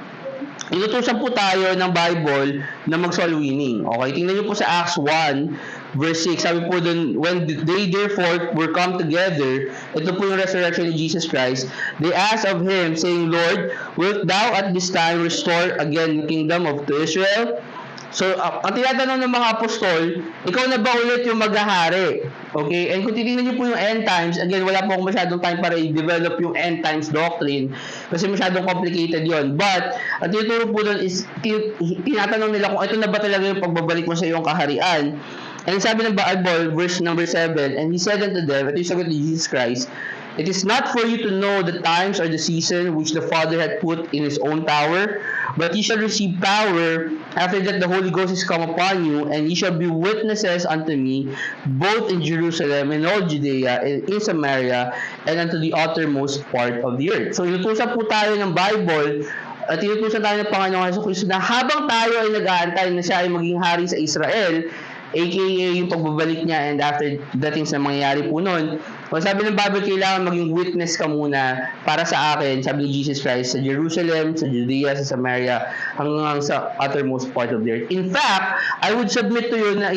inutusan po tayo ng Bible na mag-soul winning. Okay, tingnan niyo po sa Acts 1, verse 6, sabi po dun, "When they therefore were come together," ito po yung resurrection of Jesus Christ, "they asked of him, saying, Lord, wilt thou at this time restore again the kingdom of to Israel?" So, ang tinatanong ng mga apostol, ikaw na ba ulit yung maghahari? Okay? And kung titingnan niyo po yung end times, again, wala po akong masyadong time para i-develop yung end times doctrine kasi masyadong complicated yon. But, ang tinuturo po doon is, tinatanong nila kung ito na ba talaga yung pagbabalik mo sa iyong kaharian. And sabi ng Bible, verse number 7, "And he said unto them," ito yung sagot ni Jesus Christ, "It is not for you to know the times or the season which the Father hath put in his own power, but ye shall receive power after that the Holy Ghost is come upon you, and ye shall be witnesses unto me, both in Jerusalem and all Judea and in Samaria, and unto the uttermost part of the earth." So inutusan po tayo ng Bible at inutusan tayo ng Panginoong Jesucristo na habang tayo ay nag-aantay na siya ay maging hari sa Israel, aka yung pagbabalik niya, and after dating sa mangyayari po nun, sabi ng Bible, kailangan maging witness ka muna para sa akin, sabi ni Jesus Christ, sa Jerusalem, sa Judea, sa Samaria, hanggang sa uttermost part of the earth. In fact, I would submit to you na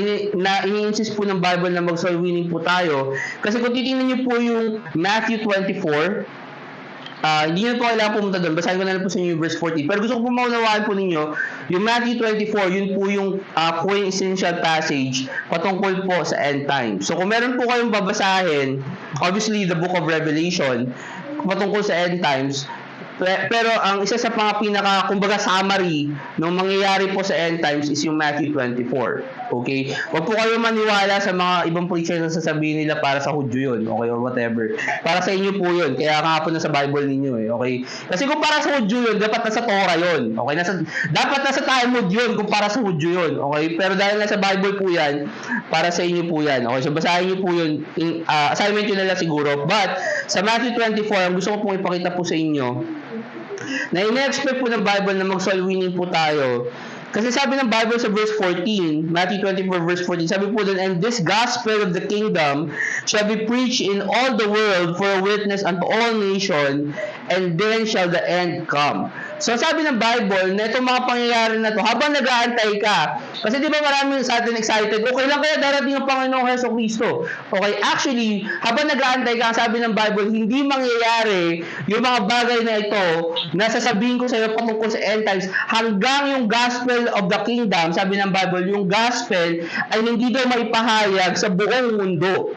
ini-insist po ng Bible na mag-soul winning po tayo. Kasi kung titingnan niyo po yung Matthew 24, hindi nyo po kailangan pumunta doon. Basahin ko na lang po sa inyo yung verse 14. Pero gusto ko po maunawaan po ninyo, yung Matthew 24, yun po yung essential passage patungkol po sa end time. So kung meron po kayong babasahin, obviously the book of Revelation, patungkol sa end times, pero ang isa sa mga pinaka, kumbaga summary ng mangyayari po sa end times is yung Matthew 24. Okay? Huwag po kayo maniwala sa mga ibang preacher na sasabihin nila para sa Hudyo yun, okay, or whatever. Para sa inyo po yun. Kaya nga po nasa Bible ninyo eh, okay? Kasi kung para sa Hudyo yun, dapat nasa Torah yun. Okay? Dapat nasa Talmud yun kung para sa Hudyo yun. Okay? Pero dahil nasa Bible po yan, para sa inyo po yan. Okay? So basahin niyo po yun. Assignment yun na lang siguro. But sa Matthew 24, ang gusto ko pong ipakita po sa inyo, na ina-expect po ng Bible na mag-soul winning po tayo. Kasi sabi ng Bible sa verse 14, Matthew 24 verse 14, sabi po doon, and this gospel of the kingdom shall be preached in all the world for a witness unto all nations, and then shall the end come. So sabi ng Bible na itong mga pangyayari na to, habang nag-aantay ka, kasi di ba marami sa atin excited, okay lang kaya darating ang Panginoong Hesukristo. Okay, actually, habang nag-aantay ka, sabi ng Bible, hindi mangyayari yung mga bagay na ito na sasabihin ko sa iyo patungkol sa end times hanggang yung gospel of the kingdom, sabi ng Bible, yung gospel ay hindi daw maipahayag sa buong mundo.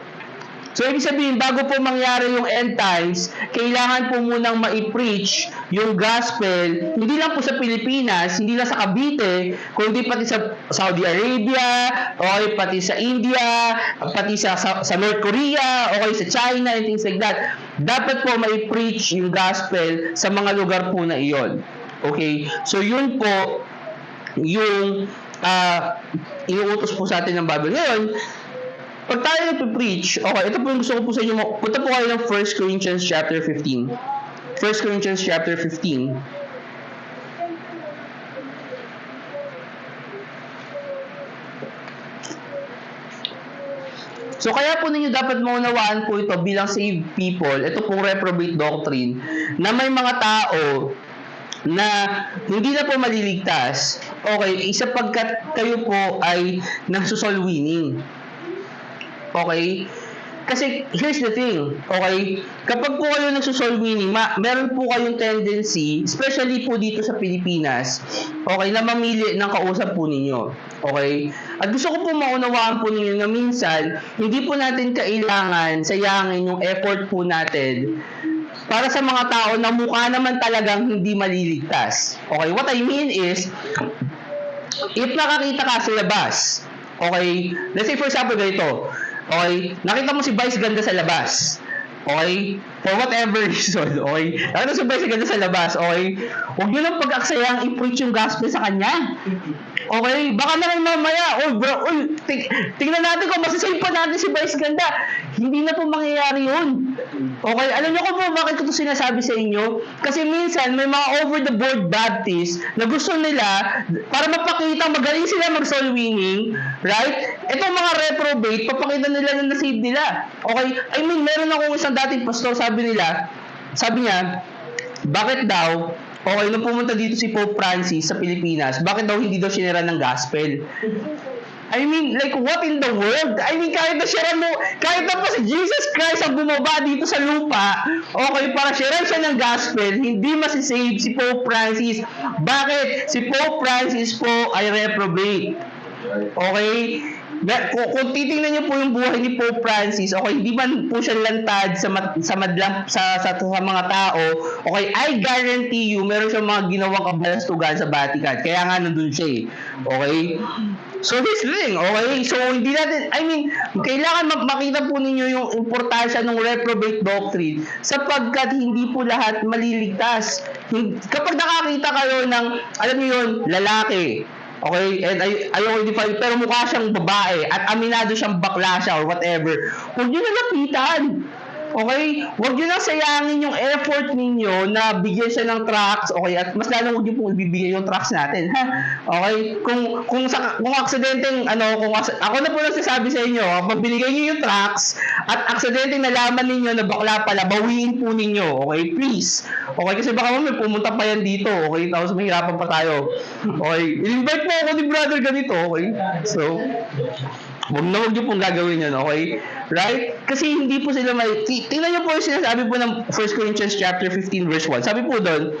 So, ibig sabihin, bago po mangyari yung end times, kailangan po munang ma-preach yung gospel, hindi lang po sa Pilipinas, hindi lang sa Cavite, kundi pati sa Saudi Arabia, okay, pati sa India, pati sa North Korea, okay, sa China, and things like that. Dapat po ma-preach yung gospel sa mga lugar po na iyon. Okay? So, yun po yung inuutos po sa atin ng Bible. Ngayon, pag tayo nagpe-preach, okay, ito po yung gusto ko po sa inyo, punta po kayo ng 1 Corinthians chapter 15. 1 Corinthians chapter 15. So, kaya po ninyo dapat maunawaan po ito bilang saved people, ito pong reprobate doctrine, na may mga tao na hindi na po maliligtas, okay, sapagkat kayo po ay nagsusol winning. Okay? Kasi, here's the thing, okay? Kapag po kayo nagsusol winning, meron po kayong tendency, especially po dito sa Pilipinas, okay, na mamili ng kausap po ninyo. Okay? At gusto ko po maunawaan po ninyo na minsan, hindi po natin kailangan sayangin yung effort po natin para sa mga tao na mukha naman talagang hindi maliligtas. Okay? What I mean is, if nakakita ka sa labas, okay, let's say for example ganito, okay, nakita mo si Vice ganda sa labas. Okay? For whatever reason, okay? Nakita mo si Vice ganda sa labas, okay? Huwag nyo lang pag-aksayang i-preach yung gospel sa kanya. Okay? Baka na lang mamaya, tingnan natin kung masasave pa natin si Vice ganda. Hindi na po mangyayari yun. Okay? Alam niyo kung bakit ko ito sinasabi sa inyo? Kasi minsan, may mga over-the-board Baptists na gusto nila, para mapakita magaling sila mag-soul winning, right? Itong mga reprobate, papakita nila na na-save nila. Okay? I mean, meron akong isang dating pastor, sabi niya, bakit daw, okay, nung pumunta dito si Pope Francis sa Pilipinas, bakit daw hindi daw sinira ng gospel? I mean, like, what in the world? I mean, kahit na pa si Jesus Christ ang bumaba dito sa lupa, okay, para sharean siya ng gospel, hindi masisave si Pope Francis. Bakit? Si Pope Francis po ay reprobate. Okay? Kung titingnan niyo po yung buhay ni Pope Francis, okay, hindi man po siya lantad sa mga tao, okay, I guarantee you, meron siyang mga ginawang kabalastugan sa Vatican. Kaya nga nandun siya eh. Okay? So, this thing, okay? So, hindi natin, I mean, kailangan makita po ninyo yung importansya ng reprobate doctrine sapagkat hindi po lahat maliligtas. Kapag nakakita kayo ng, alam niyo yun, lalaki, okay, and ayaw i-define, pero mukha siyang babae at aminado siyang bakla siya or whatever, huwag nyo na lapitan. Okay? Huwag nyo lang sayangin yung effort ninyo na bigyan siya ng tracks, okay? At mas lalong huwag nyo pong ibibigay yung tracks natin, ha? Okay? Kung aksidenteng, ako na po nagsasabi sa inyo, pag binigay nyo yung tracks at aksidenteng nalaman ninyo na bakla pala, bawiin po ninyo, okay? Please. Okay? Kasi baka may pumunta pa yan dito, okay? Tapos mahirapan pa tayo. Okay? I-invite mo ako ni brother ganito, okay? So, Huwag niyo pong gagawin yun, okay? Right? Kasi hindi po sila may... Tingnan niyo po yung sinasabi po ng 1 Corinthians chapter 15 verse 1. Sabi po doon,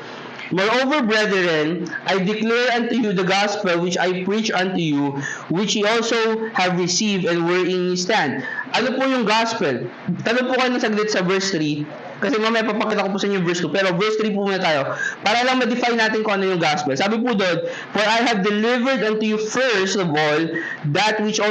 moreover, brethren, I declare unto you the gospel which I preach unto you, which ye also have received and wherein ye stand. Ano po yung gospel? Tanong po kayo ng saglit sa verse 3. Kasi mamaya papakita ko po sa inyo yung verse 2. Pero verse 3 po muna tayo. Para lang ma-define natin kung ano yung gospel. Sabi po doon, for I have delivered unto you first of all that which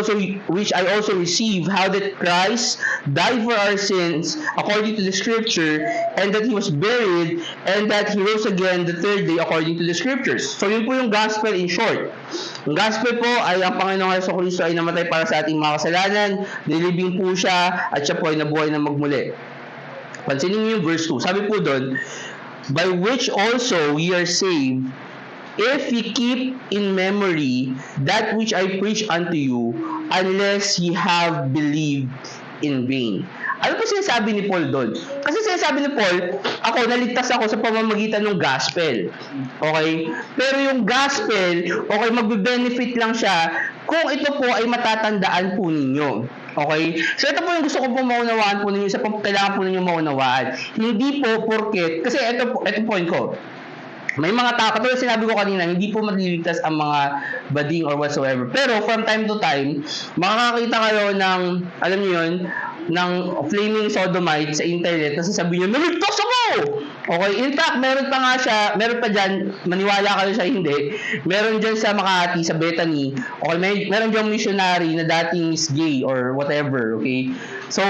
I also received, how that Christ died for our sins according to the scripture, and that he was buried, and that he rose again the third day according to the scriptures. So yun po yung gospel in short. Ang gospel po ay ang Panginoong Jesucristo ay namatay para sa ating mga kasalanan, nilibing po siya, at siya po ay nabuhay na magmuli. Pansinin niyo yung verse 2. Sabi po doon, by which also ye are saved, if ye keep in memory that which I preach unto you, unless ye have believed in vain. Ano po sinasabi ni Paul doon? Kasi sinasabi ni Paul, naligtas ako sa pamamagitan ng gospel. Okay? Pero yung gospel, okay, magbe-benefit lang siya kung ito po ay matatandaan po ninyo. Okay? So, ito po yung gusto ko po maunawaan po ninyo. Isa po kailangan po ninyo maunawaan. Hindi po porket, kasi ito point ko. May mga tao, katulad sinabi ko kanina, hindi po maliligtas ang mga bading or whatsoever. Pero from time to time, makakakita kayo ng, alam niyo yun, ng flaming sodomite sa internet na sasabihin niyo, naligtas ako! Okay, in fact, meron pa dyan, maniwala kayo sa hindi, meron dyan sa Makati, sa Bethany, okay, meron dyan missionary na dating is gay or whatever, okay? So,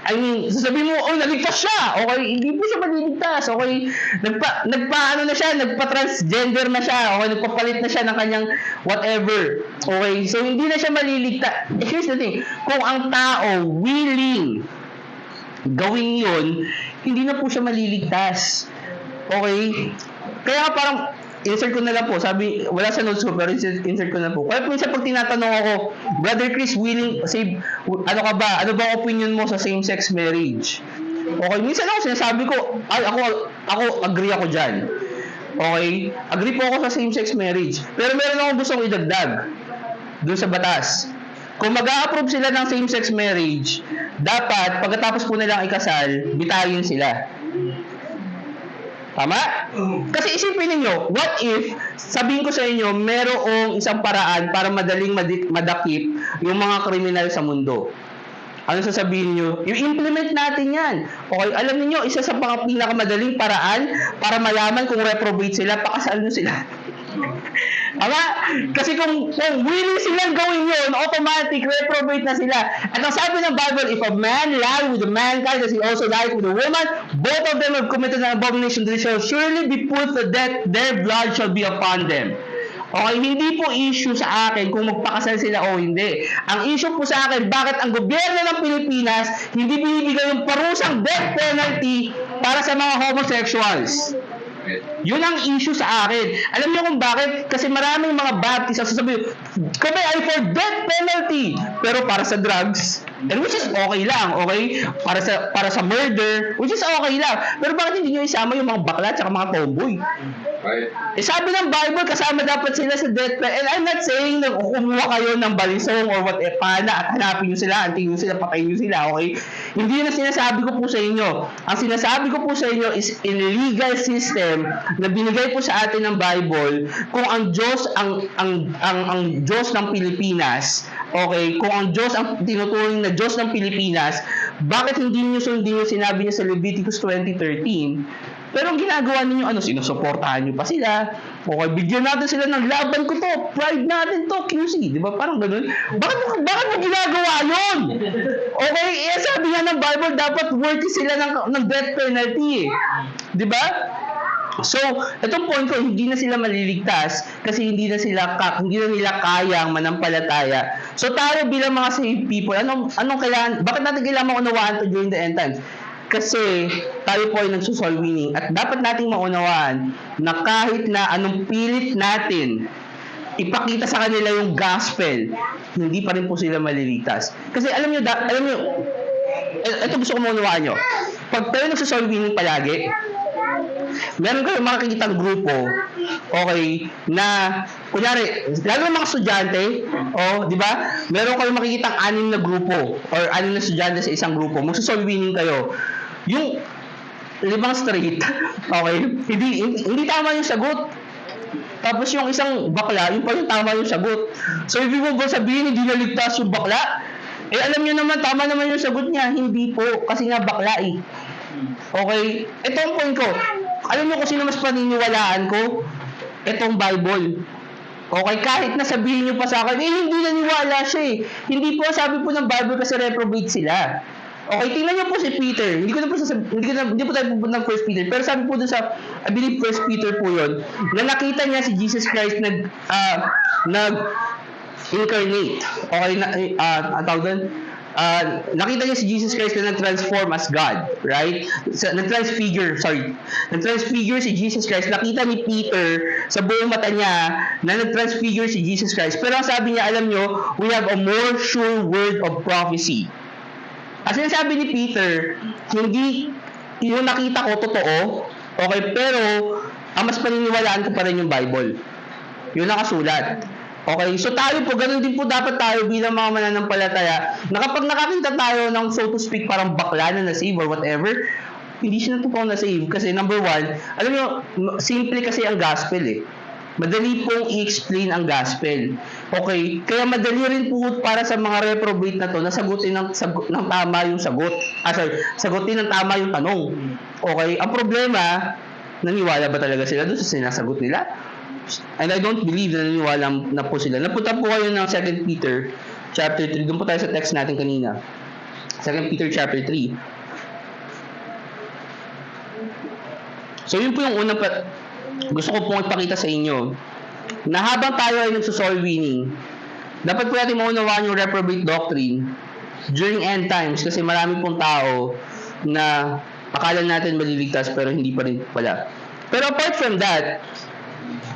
I mean, sasabihin mo, naligtas siya. Okay, hindi po siya maliligtas. Okay, nagpa-transgender na siya. Okay, nagpapalit na siya ng kanyang whatever. Okay, so hindi na siya maliligtas. Here's the thing, kung ang tao willing gawin yun, hindi na po siya maliligtas. Okay? Kaya parang, insert ko na lang po. Sabi, wala sa notes ko, pero insert ko na po. Kaya minsan pag tinatanong ako, Brother Chris, ano ka ba? Ano ba opinion mo sa same-sex marriage? Okay, minsan sinasabi ko, ako agree ako dyan. Okay? Agree po ako sa same-sex marriage. Pero meron akong gustong idagdag doon sa batas. Kung mag-a-approve sila ng same-sex marriage, dapat, pagkatapos po nilang ikasal, bitayin sila. Tama? Kasi isipin niyo, what if, sabihin ko sa inyo, merong isang paraan para madaling madakip yung mga kriminal sa mundo. Ano sasabihin niyo? I-implement natin yan. Okay, alam niyo, isa sa mga pinakamadaling paraan para malaman kung reprobate sila, pakasal nyo sila. Tama? Kasi kung willing silang gawin yun, automatic, reprobate na sila. At ang sabi ng Bible, if a man lie with a mankind as he also lied with a woman, both of them have committed an abomination, they shall surely be put to death, their blood shall be upon them. Okay, hindi po issue sa akin kung magpakasal sila o hindi. Ang issue po sa akin, bakit ang gobyerno ng Pilipinas hindi binibigay yung parusang death penalty para sa mga homosexuals. Yun ang issue sa akin. Alam niyo kung bakit? Kasi maraming mga Baptist ang sasabihin, kami ay for death penalty. Pero para sa drugs, and which is okay lang, okay? Para sa murder, which is okay lang. Pero bakit hindi niyo isama yung mga bakla at mga tomboy? Right. Sabi ng Bible, kasama dapat sila sa death penalty. And I'm not saying na kumuha kayo ng balisong or whatever, at hanapin niyo sila, antingin niyo sila, patayin niyo sila, okay? Hindi yun ang sinasabi ko po sa inyo. Ang sinasabi ko po sa inyo is in legal system na binigay po sa atin ng Bible, kung ang Diyos ang Diyos ng Pilipinas, okay, kung ang Diyos ang tinuturing na Diyos ng Pilipinas, bakit hindi niyo sundin yung sinabi niya sa Leviticus 20:13? Pero ang ginagawa ninyo, sinusuportahan nyo pa sila. Okay, bigyan natin sila ng laban ko to, pride natin to, QC. Di ba? Parang ganun. Bakit mo ginagawa yun? Okay, sabi nga ng Bible, dapat worthy sila ng death penalty eh. Di ba? So, itong point ko, hindi na sila maliligtas kasi hindi na nila kayang manampalataya. So, tayo bilang mga saved people, bakit natin kailangan maunawaan to during the end times? Kasi tayo po ay nagsusol winning at dapat nating maunawaan na kahit na anong pilit natin ipakita sa kanila yung gospel, hindi pa rin po sila maliligtas. Kasi alam niyo, ito gusto ko maunawaan nyo. Pag tayo nagsusol winning palagi, meron kayong makikitang grupo, okay, na, kunyari, lalo ng mga estudyante, Oh, di ba? Meron kayong makikitang 6 na grupo or 6 na estudyante sa isang grupo. Magso-soul winning kayo. Yung 5 straight, okay? Hindi tama yung sagot. Tapos yung isang bakla, yung pa yung tama yung sagot. So, if mo ba sabihin, hindi naligtas yung bakla? Eh, alam nyo naman, tama naman yung sagot niya. Hindi po, kasi nga bakla eh. Okay? Ito ang point ko. Alam nyo kung sino mas paniniwalaan ko? Itong Bible. Okay, kahit na sabihin nyo pa sa akin, hindi naniwala siya eh. Hindi po, sabi po ng Bible kasi reprobate sila. Okay, tingnan nyo po si Peter. Hindi po tayo pupunta ng 1 Peter. Pero sabi po dun sa, I believe 1 Peter po yun, na nakita niya si Jesus Christ nag-incarnate. Okay, ang tawag doon? Nakita niya si Jesus Christ na nag-transform as God, right? Nag-transfigure si Jesus Christ. Nakita ni Peter sa buong mata niya na nag-transfigure si Jesus Christ. Pero ang sabi niya, alam nyo, we have a more sure word of prophecy. As sinasabi ni Peter, hindi yung nakita ko totoo, okay, pero ang mas paniniwalaan ko pa rin yung Bible. Yun nakasulat. Okay, so tayo po, ganun din po dapat tayo bilang mga mananampalataya, na kapag nakakita tayo ng, so to speak, parang bakla na na-save or whatever, hindi siya totoo na-save. Kasi number one, alam nyo, simple kasi ang gospel eh. Madali pong i-explain ang gospel. Okay? Kaya madali rin po para sa mga reprobate na to na sagutin ng tama yung sagot. Sagutin ng tama yung tanong. Okay? Ang problema, naniwala ba talaga sila doon sa sinasagot nila? And I don't believe na naniwala na po sila. Napunta po kayo ng 2 Peter chapter 3. Doon po tayo sa text natin kanina. 2 Peter chapter 3. So yun po yung unang gusto ko pong ipakita sa inyo na habang tayo ay nagso-soul winning, dapat po natin maunawaan yung reprobate doctrine during end times kasi marami pong tao na akala natin maliligtas pero hindi pa rin pala. Pero apart from that,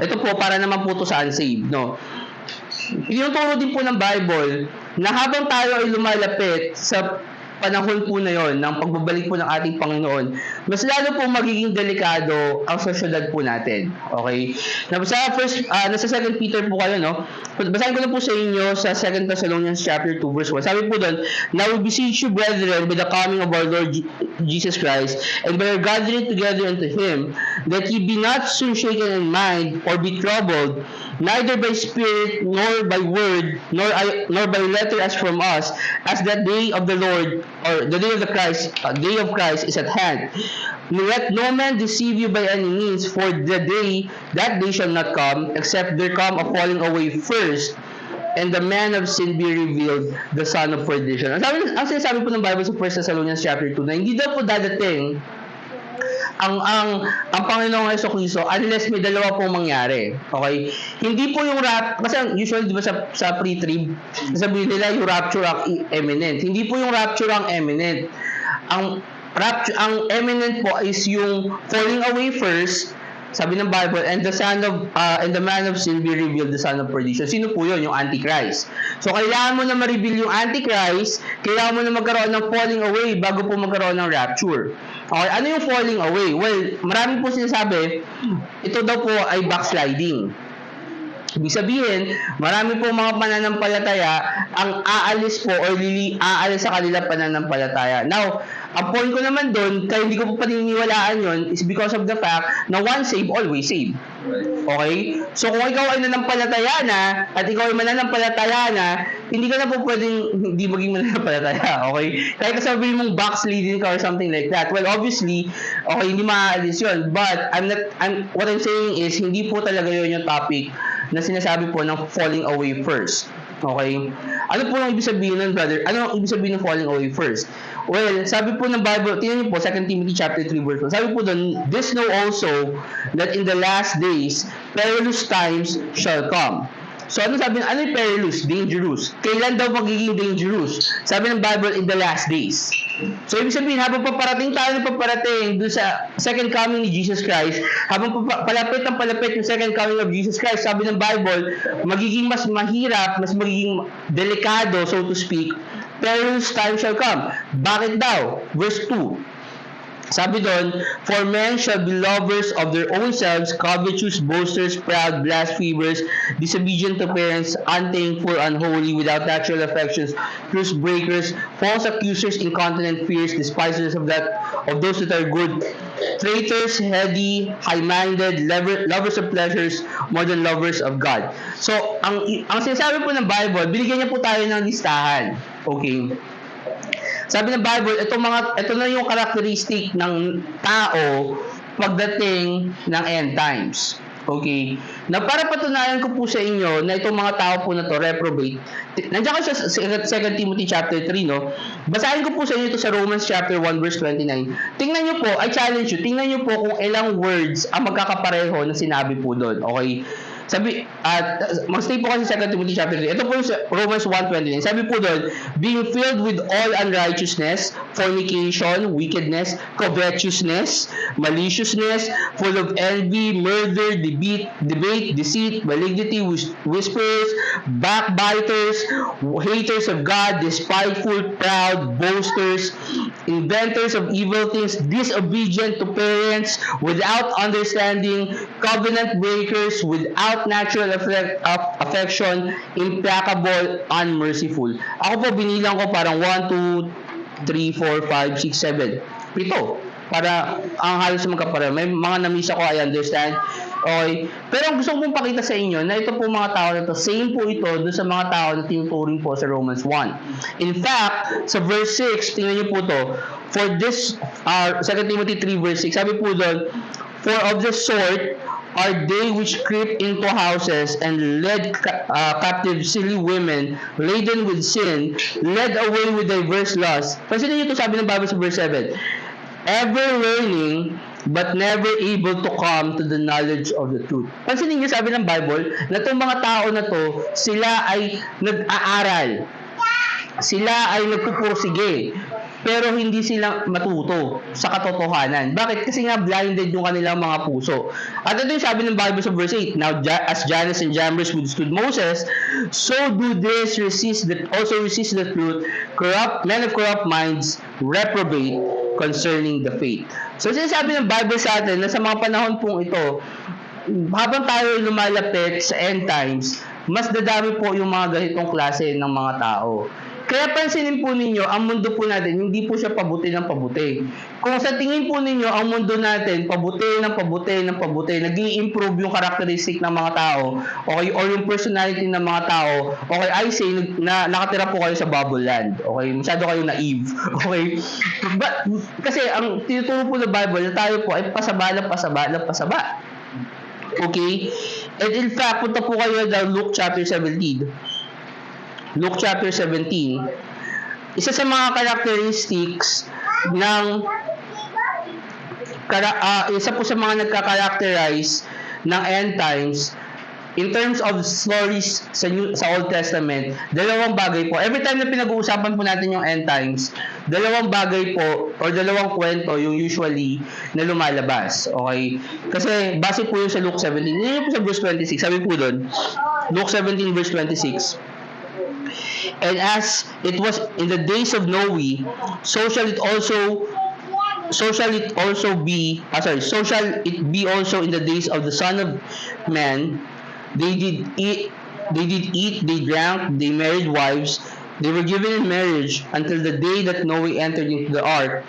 ito po para naman po to sa unsaved, no? Tinuturo din po ng Bible na habang tayo ay lumalapit sa panahon po na yon ng pagbabalik po ng ating Panginoon, mas lalo po magiging delikado ang sosyedad po natin. Okay? Nasa 2 Peter po kayo, no? Basahin ko na po sa inyo sa 2 Thessalonians chapter 2 verse 1. Sabi po doon, now we beseech you, brethren, by the coming of our Lord Jesus Christ, and by our gathering together unto Him, that ye be not soon shaken in mind, or be troubled, neither by spirit, nor by word, nor by letter as from us, as that day of the Lord, or the day of Christ is at hand. Let no man deceive you by any means, for that day shall not come, except there come a falling away first, and the man of sin be revealed, the son of perdition. Ang sinasabi po ng Bible sa 1 Thessalonians chapter 2, na hindi daw po dadating ang Panginoong Jesucristo unless may dalawa pong mangyari. Okay? Hindi po yung kasi usually di ba sa pre-trib, sabihin nila yung rapture ang imminent. Hindi po yung rapture ang imminent. Ang imminent po is yung falling away first, sabi ng Bible, and the man of sin be revealed, the son of perdition. Sino po yun? Yung Antichrist. So, kailangan mo na ma-reveal yung Antichrist, kailangan mo na magkaroon ng falling away bago po magkaroon ng rapture. Okay, ano yung falling away? Well, marami po sinasabi, ito daw po ay backsliding. Ibig sabihin, marami po mga pananampalataya ang aalis po or aalis sa kanila pananampalataya. Now, ang point ko naman doon, kaya hindi ko po paniniwalaan yon is because of the fact na once saved, always saved. Okay? So, kung ikaw ay nanampalataya na, at ikaw ay mananampalataya na, hindi ka na po pwedeng hindi maging mananampalataya. Okay? Kaya kasabihin mong backsliding ka or something like that. Well, obviously, okay, hindi maaalis yun. But, what I'm saying is, hindi po talaga yun yung topic na sinasabi po ng falling away first. Okay? Ano po ang ibig sabihin nun, brother? Ano ang ibig sabihin ng falling away first? Well, sabi po ng Bible, tingnan niyo po, 2 Timothy chapter 3 verse 1. Sabi po doon, this know also that in the last days, perilous times shall come. So, ano sabi? Ano yung perilous? Dangerous. Kailan daw magiging dangerous? Sabi ng Bible, in the last days. So, ibig sabihin, habang paparating doon sa second coming ni Jesus Christ, habang palapit yung second coming of Jesus Christ, sabi ng Bible, magiging mas mahirap, mas magiging delikado, so to speak, perilous time shall come. Bakit daw? Verse 2. Sabi doon, for men shall be lovers of their own selves, covetous, boasters, proud, blasphemers, disobedient to parents, unthankful, unholy, without natural affections, truce breakers, false accusers, incontinent, fierce, despisers of those that are good, traitors, heady, high-minded, lovers of pleasures more than lovers of God. So, ang sinasabi po ng Bible, binigyan niya po tayo ng listahan. Okay? Sabi ng Bible, ito na yung characteristic ng tao pagdating ng end times. Okay? Na para patunayan ko po sa inyo na itong mga tao po na to reprobate. Nandiyan ko sa 2 Timothy chapter 3, no? Basahin ko po sa inyo ito sa Romans chapter 1 verse 29. Tingnan niyo po, I challenge you, tingnan niyo po kung ilang words ang magkakapareho na sinabi po doon. Okay? Sabi, mag-stay po kasi sa 2 Timothy chapter 3. Ito po sa Romans 1:29. Sabi po doon, being filled with all unrighteousness, fornication, wickedness, covetousness, maliciousness, full of envy, murder, debate, deceit, malignity, whisperers, backbiters, haters of God, despiteful, proud, boasters, inventors of evil things, disobedient to parents, without understanding, covenant breakers, without natural affection, implacable, unmerciful. Ako po, binilang ko parang 1, 2, 3, 4, 5, 6, 7. 7. Para ang halos magkapareho. May mga na-miss ako, I understand. Okay. Pero ang gusto ko pong pakita sa inyo na ito po mga tao na ito, same po ito doon sa mga tao na tinuturing po sa Romans 1. In fact, sa verse 6, tingnan niyo po to. For this, 2 Timothy 3 verse 6, sabi po doon, for of the sort are they which creep into houses and led captive silly women, laden with sin, led away with diverse lusts. Pansinin niyo ito, sabi ng Bible sa verse 7. Ever learning, but never able to come to the knowledge of the truth. Pansinin niyo, sabi ng Bible, na itong mga tao na to, sila ay nag-aaral. Sila ay nagpupursige. Pero hindi sila matuto sa katotohanan. Bakit? Kasi nga blinded yung kanilang mga puso. At ito yung sabi ng Bible sa verse 8. Now, as Jannes and Jambres withstood Moses, so do this also resist the truth, men of corrupt minds, reprobate concerning the faith. So, sinasabi ng Bible sa atin na sa mga panahon pong ito, habang tayo lumalapit sa end times, mas dadami po yung mga ganitong klase ng mga tao. Kaya pansinin po ninyo, ang mundo po natin, hindi po siya pabuti ng pabuti. Kung sa tingin po ninyo, ang mundo natin, pabuti ng pabuti ng pabuti, nag-i-improve yung characteristic ng mga tao, okay, or yung personality ng mga tao, okay, I say, na nakatira po kayo sa bubble land, okay, masyado kayo naive, okay. But, kasi ang tinuturo po ng Bible na tayo po ay pasaba. Okay? And in fact, punta po kayo sa Luke chapter 17. Luke chapter 17, isa sa mga characteristics ng isa po sa mga nagka-characterize ng end times in terms of stories sa Old Testament, dalawang bagay po. Every time na pinag-uusapan po natin yung end times, dalawang bagay po or dalawang kwento yung usually na lumalabas. Okay? Kasi base po yun sa Luke 17. Yun po sa verse 26. Sabi po doon, Luke 17 verse 26. And as it was in the days of Noe, so shall it be also in the days of the Son of Man. They did eat, they drank, they married wives, they were given in marriage until the day that Noe entered into the ark,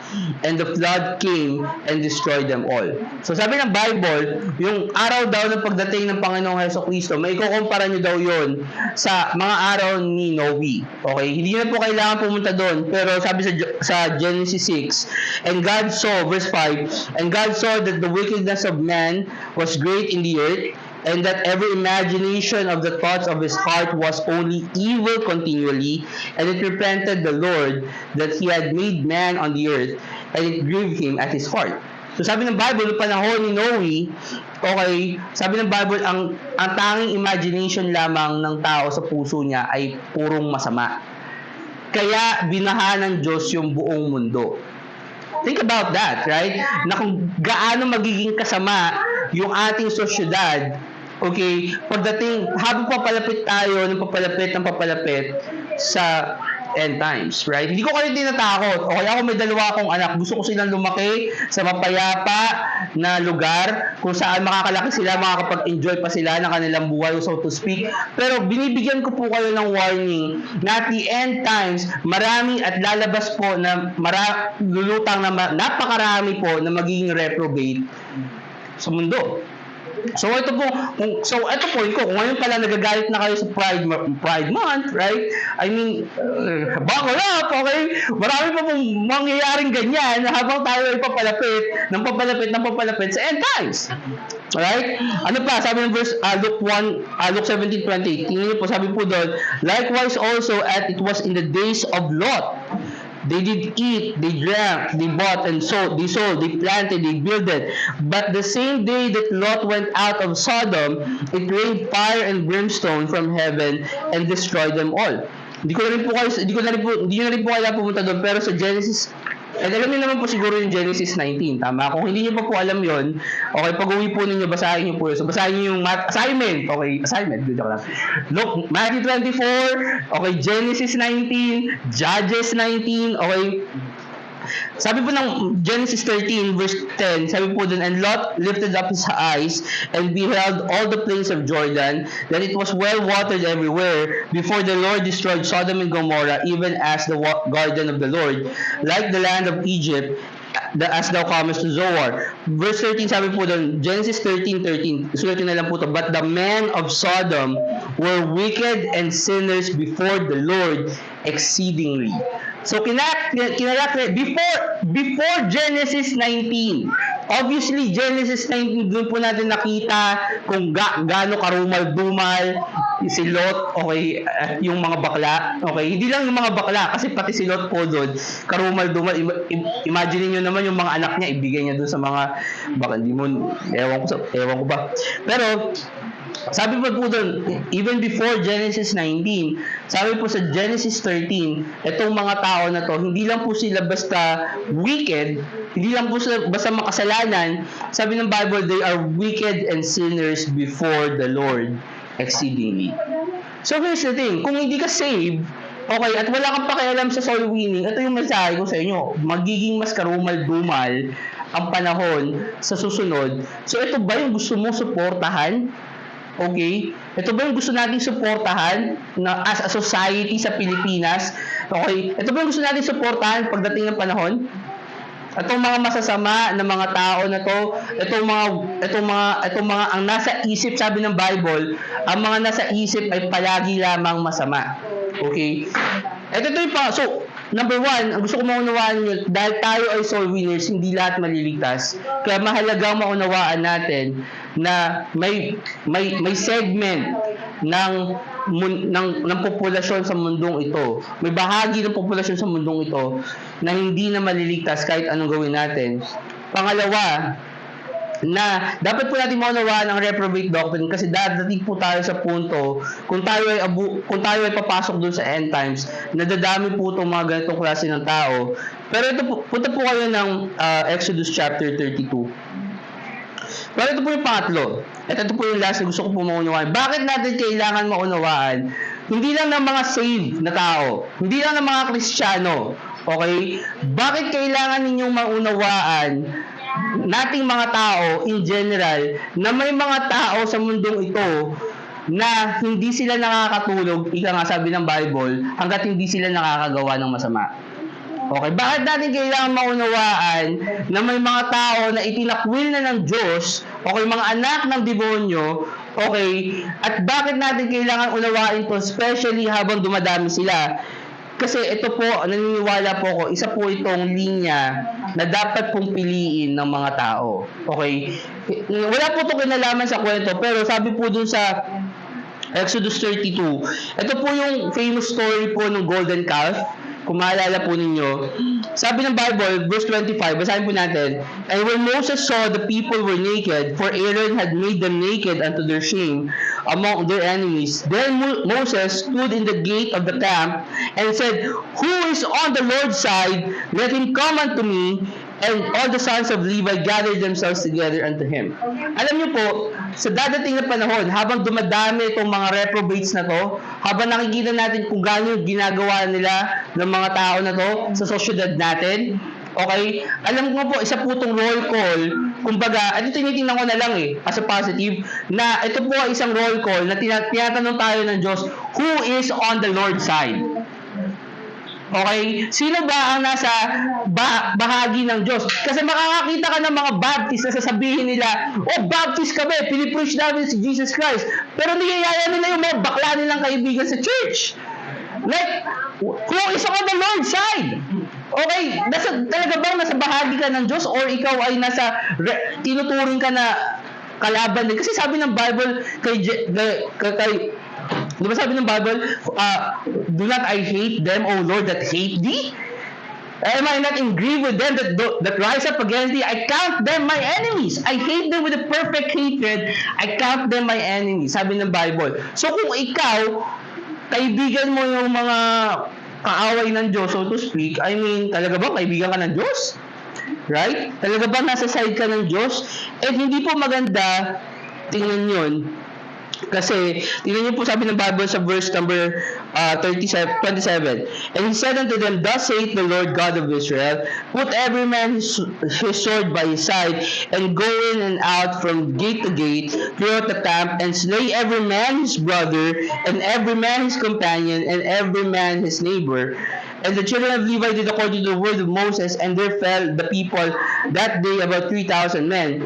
and the flood came and destroyed them all. So sabi ng Bible, yung araw daw ng pagdating ng Panginoong Hesukristo, may ikukumpara nyo daw yon sa mga araw ni Noe. Okay? Hindi na po kailangan pumunta doon, pero sabi sa Genesis 6, and God saw, verse 5, and God saw that the wickedness of man was great in the earth, and that every imagination of the thoughts of his heart was only evil continually, and it repented the Lord that he had made man on the earth, and it grieved him at his heart. So sabi ng Bible, noong panahon ni Noe, okay, sabi ng Bible, ang tanging imagination lamang ng tao sa puso niya ay purong masama. Kaya binaha ng Diyos yung buong mundo. Think about that, right? Na kung gaano magiging kasama yung ating sosyedad, okay, pagdating, habang papalapit tayo ng papalapit sa end times, right? Hindi ko kayo tinatakot. O kaya ako may dalawa akong anak, gusto ko silang lumaki sa mapayapa na lugar kung saan makakalaki sila, makakapag-enjoy pa sila ng kanilang buhay, so to speak. Pero binibigyan ko po kayo ng warning na at the end times, marami at lalabas po na lulutang na napakarami po na magiging reprobate sa mundo. So ito po kung ngayon pala nagagalit na kayo sa Pride Month, right? I mean, buckle up, okay? Marami pa pong mangyayaring ganyan habang tayo ay papalapit sa end times. Alright? Ano pa? Sabi ng verse Luke 17:20. Tingnan niyo po, sabi po doon, likewise also as it was in the days of Lot. They did eat, they drank, they bought and sold, they planted, they builded. But the same day that Lot went out of Sodom, it rained fire and brimstone from heaven and destroyed them all. Hindi na rin po kayo pumunta doon, pero sa Genesis, alam niyo naman po siguro yung Genesis 19, tama? Kung hindi niyo pa po alam yon, okay, pag-uwi po ninyo, basahin niyo po yun. So, basahin niyo yung assignment, dito lang. Look, Matthew 24, okay, Genesis 19, Judges 19, okay. Sabi po ng Genesis 13 verse 10, sabi po dun, and Lot lifted up his eyes and beheld all the plains of Jordan, that it was well watered everywhere, before the Lord destroyed Sodom and Gomorrah, even as the garden of the Lord, like the land of Egypt, as thou comest to Zoar. Verse 13, sabi po dun, Genesis 13:13, sulat na lang po to, but the men of Sodom were wicked and sinners before the Lord exceedingly. So, before Genesis 19, obviously, Genesis 19, doon po natin nakita kung gaano karumal-dumal si Lot, okay, yung mga bakla, okay, hindi lang yung mga bakla, kasi pati si Lot po doon, karumal-dumal, imagine niyo naman yung mga anak niya, ibigay niya doon sa mga bakla, hindi mo, ewan ko ba, pero, sabi po doon, even before Genesis 19, sabi po sa Genesis 13, itong mga tao na to, hindi lang po sila basta wicked, hindi lang po sila basta makasalanan, sabi ng Bible, they are wicked and sinners before the Lord exceedingly. So here's the thing, kung hindi ka saved, okay, at wala kang pakialam sa soul winning, ito yung mensahe ko sa inyo, magiging mas karumal-dumal ang panahon sa susunod. So ito ba yung gusto mong suportahan? Okay? Ito ba yung gusto nating suportahan na as a society sa Pilipinas? Okay? Ito ba yung gusto nating suportahan pagdating ng panahon? Itong mga masasama na mga tao na to, itong mga ang nasa isip, sabi ng Bible, ang mga nasa isip ay palagi lamang masama. Okay? Ito yung so, number one, ang gusto ko maunawaan nyo, dahil tayo ay soul winners, hindi lahat maliligtas. Kaya mahalagang maunawaan natin na may segment ng populasyon sa mundong ito. May bahagi ng populasyon sa mundong ito na hindi na maliligtas kahit anong gawin natin. Pangalawa, na dapat po natin maunawaan ang reprobate doctrine kasi dadating po tayo sa punto kung tayo ay papasok doon sa end times, nadadami po itong mga ganitong klase ng tao. Pero ito po, punta po kayo ng Exodus chapter 32. Pero ito po yung pangatlo. Ito po yung last na gusto ko po maunawaan. Bakit natin kailangan maunawaan? Hindi lang ng mga saved na tao, hindi lang ng mga Kristiyano, okay? Bakit kailangan ninyong maunawaan nating mga tao in general na may mga tao sa mundong ito na hindi sila nakakatulog, ika nga sabi ng Bible, hanggat hindi sila nakakagawa ng masama. Okay, bakit natin kailangan maunawaan na may mga tao na itinakwil na ng Diyos, okay, mga anak ng demonyo, okay, at bakit natin kailangan unawain ito, especially habang dumadami sila? Kasi ito po, naniniwala po ako, isa po itong linya na dapat pong piliin ng mga tao. Okay? Wala po ito kinalaman sa kwento, pero sabi po dun sa Exodus 32, ito po yung famous story po ng golden calf. Kung maalala po ninyo, sabi ng Bible, verse 25, basahin po natin, and when Moses saw the people were naked, for Aaron had made them naked unto their shame among their enemies, then Moses stood in the gate of the camp and said, who is on the Lord's side? Let him come unto me. And all the sons of Levi gathered themselves together unto him. Alam niyo po, sa dadating na panahon, habang dumadami itong mga reprobates na to, habang nakikita natin kung gaano yung ginagawa nila ng mga tao na to sa sosyedad natin, okay? Alam ko po, isa po itong roll call, kumbaga, ito tinitingnan ko na lang as a positive, na ito po ay isang roll call na tinatanong tayo ng Diyos, who is on the Lord's side? Okay? Sino ba ang nasa bahagi ng Diyos? Kasi makakakita ka ng mga Baptist na sasabihin nila, oh, Baptist kami, pinipreach namin si Jesus Christ. Pero niyayaya nila yung mga bakla nilang kaibigan sa church. Like, who is on the Lord's side? Okay, talaga bang nasa bahagi ka ng Diyos or ikaw ay tinuturing ka na kalaban din? Kasi sabi ng Bible di ba sabi ng Bible, do not I hate them, O Lord, that hate thee? Am I not in grief with them that rise up against thee? I count them my enemies. I hate them with a perfect hatred. I count them my enemies. Sabi ng Bible. So kung ikaw, kaibigan mo yung mga kaaway ng Diyos, so to speak, I mean, talaga ba kaibigan ka ng Diyos? Right? Talaga ba nasa side ka ng Diyos? At hindi po maganda, tingnan yun, kasi, tingnan niyo po sabi ng Bible sa verse number 27. And he said unto them, Thus saith the Lord God of Israel, Put every man his sword by his side, and go in and out from gate to gate throughout the camp, and slay every man his brother, and every man his companion, and every man his neighbor. And the children of Levi did according to the word of Moses, and there fell the people that day about 3,000 men.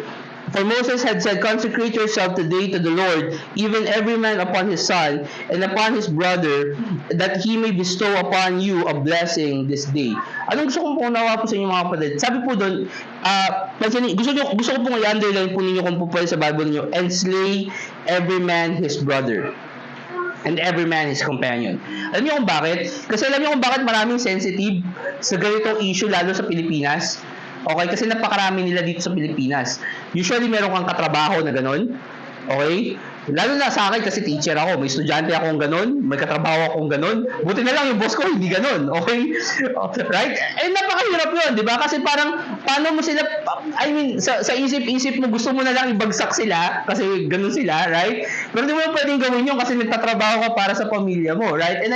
For Moses had said, Consecrate yourself today to the Lord, even every man upon his son, and upon his brother, that he may bestow upon you a blessing this day. Anong gusto kong punawa po sa inyo mga kapatid? Sabi po doon, gusto ko pong i-underline po ninyo kung po pwede sa Bible niyo, and slay every man his brother, and every man his companion. Alam niyo kung bakit? Kasi alam niyo kung bakit maraming sensitive sa ganitong issue, lalo sa Pilipinas? Okay, kasi napakarami nila dito sa Pilipinas. Usually, meron kang katrabaho na ganun. Okay? Lalo na sa akin kasi teacher ako. May estudyante akong ganun. May katrabaho akong ganun. Buti na lang yung boss ko, hindi ganun. Okay? Right? Eh, napakahirap yun, di ba? Kasi parang, paano mo sila, I mean, sa isip-isip mo, gusto mo na lang ibagsak sila kasi ganun sila, right? Pero di mo pwedeng gawin yun kasi nagtatrabaho ka para sa pamilya mo, right? And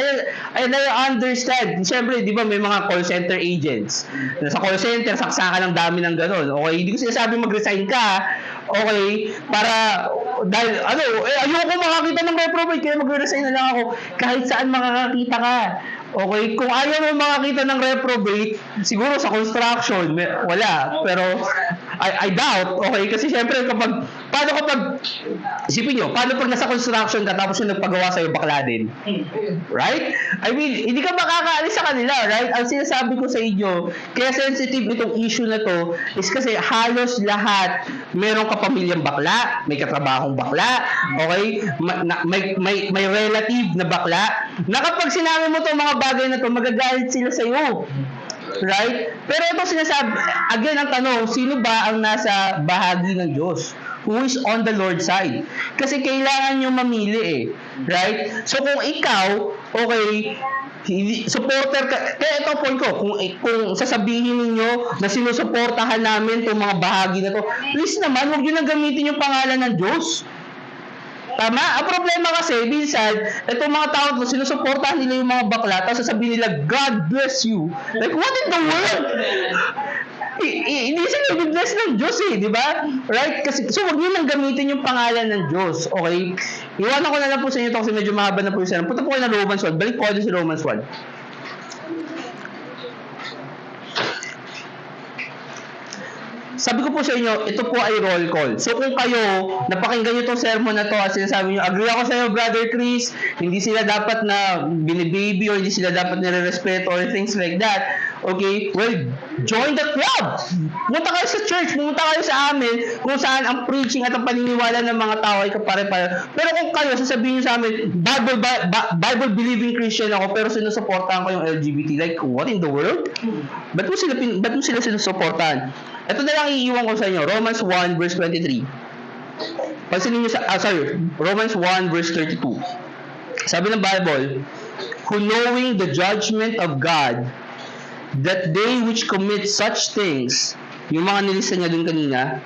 I understand. Siyempre, di ba, may mga call center agents. Sa call center, saksakan ang dami ng ganun. Okay? Hindi ko sinasabi mag-resign ka, okay? Para, dahil, ayoko makakita ng reprobate, kaya magre-resign na lang ako. Kahit saan makakakita ka. Okay? Kung ayaw mo makakita ng reprobate, siguro sa construction, wala. Pero, I doubt, okay? Kasi syempre, paano kapag, isipin nyo, paano pag nasa construction ka, tapos yung nagpagawa sa'yo, bakla din? Right? I mean, hindi ka makakaalis sa kanila, right? Ang sinasabi ko sa inyo, kaya sensitive itong issue na to, is kasi halos lahat, merong kapamilyang bakla, may katrabahong bakla, okay? May relative na bakla, na kapag sinabi mo to mga bagay na to, magagalit sila sa'yo. Right? Pero ito sinasabi, again ang tanong, sino ba ang nasa bahagi ng Diyos? Who is on the Lord's side? Kasi kailangan nyo mamili Right? So kung ikaw, okay, supporter ka, kaya ito point ko, kung sasabihin niyo na sinusuportahan namin itong mga bahagi na to, please naman, huwag nyo nang gamitin yung pangalan ng Diyos. Tama? Ang problema kasi, minsan, itong mga tao na sinusuportahan nila yung mga bakla, tapos sasabihin nila, God bless you. Like, what in the world? Hindi sila i-bless ng Diyos di ba? Right? Kasi, so, huwag nyo nang gamitin yung pangalan ng Diyos. Okay? Iwanan ko na lang po sa inyo ito kasi medyo mahaba na po yung sana. Punta po kayo ng Romans 1. Balik po kayo sa Romans 1. Sabi ko po sa inyo, ito po ay roll call. So kung kayo, napakinggan nyo itong sermon na to at sinasabi nyo, agree ako sa iyo, Brother Chris, hindi sila dapat na binibaby or hindi sila dapat nire-respeto or things like that. Okay? Well, join the club! Pumunta kayo sa church, pumunta kayo sa amin kung saan ang preaching at ang paniniwala ng mga tao ay kapare-pare. Pero kung kayo, sasabihin nyo sa amin, Bible-believing Christian ako pero sinusuportahan ko yung LGBT. Like, what in the world? Ba't mo sila sinusuportahan? Ito na lang iiwan ko sa inyo. Romans 1 verse 23. Pansinin nyo Romans 1 verse 32. Sabi ng Bible, who knowing the judgment of God, that they which commit such things yung mga nilista niya dun kanina,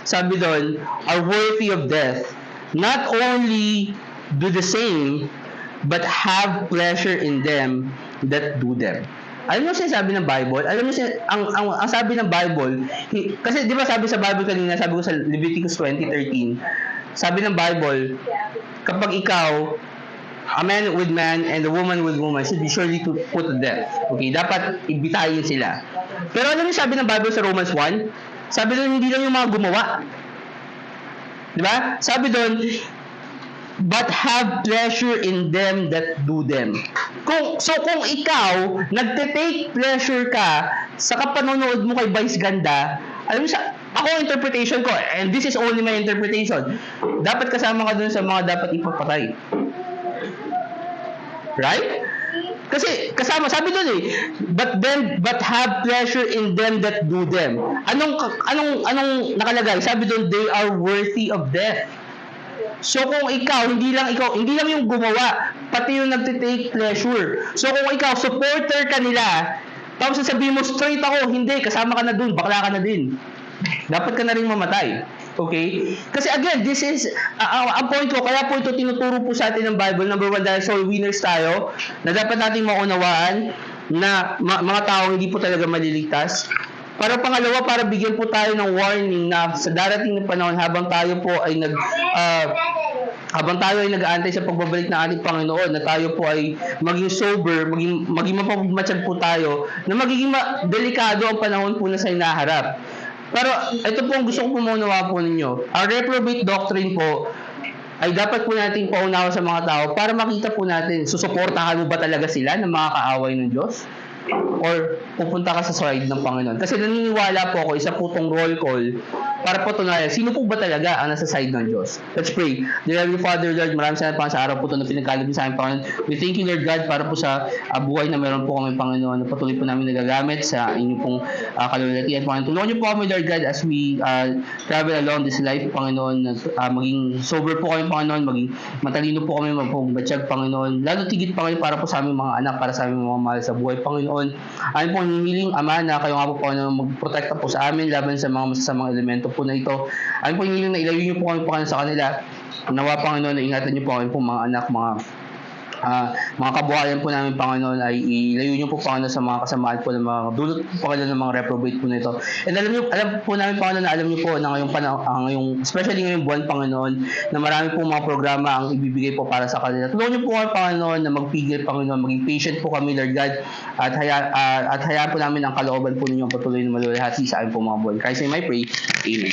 sabi doon, are worthy of death. Not only do the same, but have pleasure in them that do them. Alam mo sinasabi ng Bible? Alam mo ang sabi ng Bible, kasi di ba sabi sa Bible kanina, sabi ko sa Leviticus 20:13, sabi ng Bible, kapag ikaw, a man with man and a woman with woman should be surely to put to death. Okay, dapat ibitayin sila. Pero alam mo sabi ng Bible sa Romans 1? Sabi doon, hindi lang yung mga gumawa. Di ba? Sabi doon, but have pleasure in them that do them. Kung ikaw, nagte-take pleasure ka sa kapanonood mo kay Vice Ganda, alam mo ako interpretation ko, and this is only my interpretation, dapat kasama ka dun sa mga dapat ipapatay. Right? Kasi kasama, sabi doon but have pleasure in them that do them. Anong nakalagay? Sabi doon, they are worthy of death. So kung ikaw, hindi lang yung gumawa, pati yung nagte-take pleasure. So kung ikaw, supporter ka nila, tapos sasabihin mo, straight ako, hindi, kasama ka na dun, bakla ka na din. Dapat ka na rin mamatay. Okay? Kasi again, this is, ang point ko, kaya po ito tinuturo po sa atin ng Bible, number one, dahil soul winners tayo, na dapat nating maunawaan na mga tao hindi po talaga maliligtas. Para pangalawa, para bigyan po tayo ng warning na sa darating na panahon habang tayo ay nag-aantay sa pagbabalik ng ating Panginoon, na tayo po ay maging sober, maging mapagmatsyag po tayo, na magiging delikado ang panahon po na sa hinaharap. Pero ito po ang gusto ko po maunawa po ninyo. Ang reprobate doctrine po ay dapat po natin paunawa sa mga tao para makita po natin, susuportahan mo ba talaga sila ng mga kaaway ng Diyos? Or pupunta ka sa side ng Panginoon? Kasi naniniwala po ako, isa po itong roll call para patunayan, sino po ba talaga ang nasa side ng Diyos? Let's pray. Dear Heavenly Father, Lord, maraming salamat po sa araw po ito na pinagkaloob sa aming Panginoon. We thank you, Lord God, para po sa buhay na meron po kami, Panginoon, na patuloy po namin nagagamit sa inyong pong kalulatian, Panginoon. Tulungan niyo po kami, Lord God, as we travel along this life, Panginoon, maging sober po kami, Panginoon, maging matalino po kami, magpagbatsyag, Panginoon. Lalo tigit pa kayo para po sa aming mga anak, para sa aming mga mahal sa buhay, Panginoon. Ayon po hinihiling, Ama, na kayo nga po, Panginoon, magprotekta po sa amin laban sa mga masasamang elemento po na ito. Ayon po hinihiling na ilayo niyo po kami, Panginoon, sa kanila. Nawa, Panginoon, na ingatan niyo po kami po mga anak, mga kabuhayan po namin, Panginoon, ay ilayo niyo po, Panginoon, sa mga kasamaan po ng mga dulot po kayo ng mga reprobate po nito. And alam po namin, Panginoon, na alam niyo po na ngayong especially ngayong buwan, Panginoon, na marami po mga programa ang ibibigay po para sa kanila. Tulungan niyo po kami, Panginoon, na magpigil, Panginoon, maging patient po kami, Lord God, at hayaan po namin ang kalooban po ninyo patuloy na malulahati sa amin po mga buwan. Christ name I pray. Amen.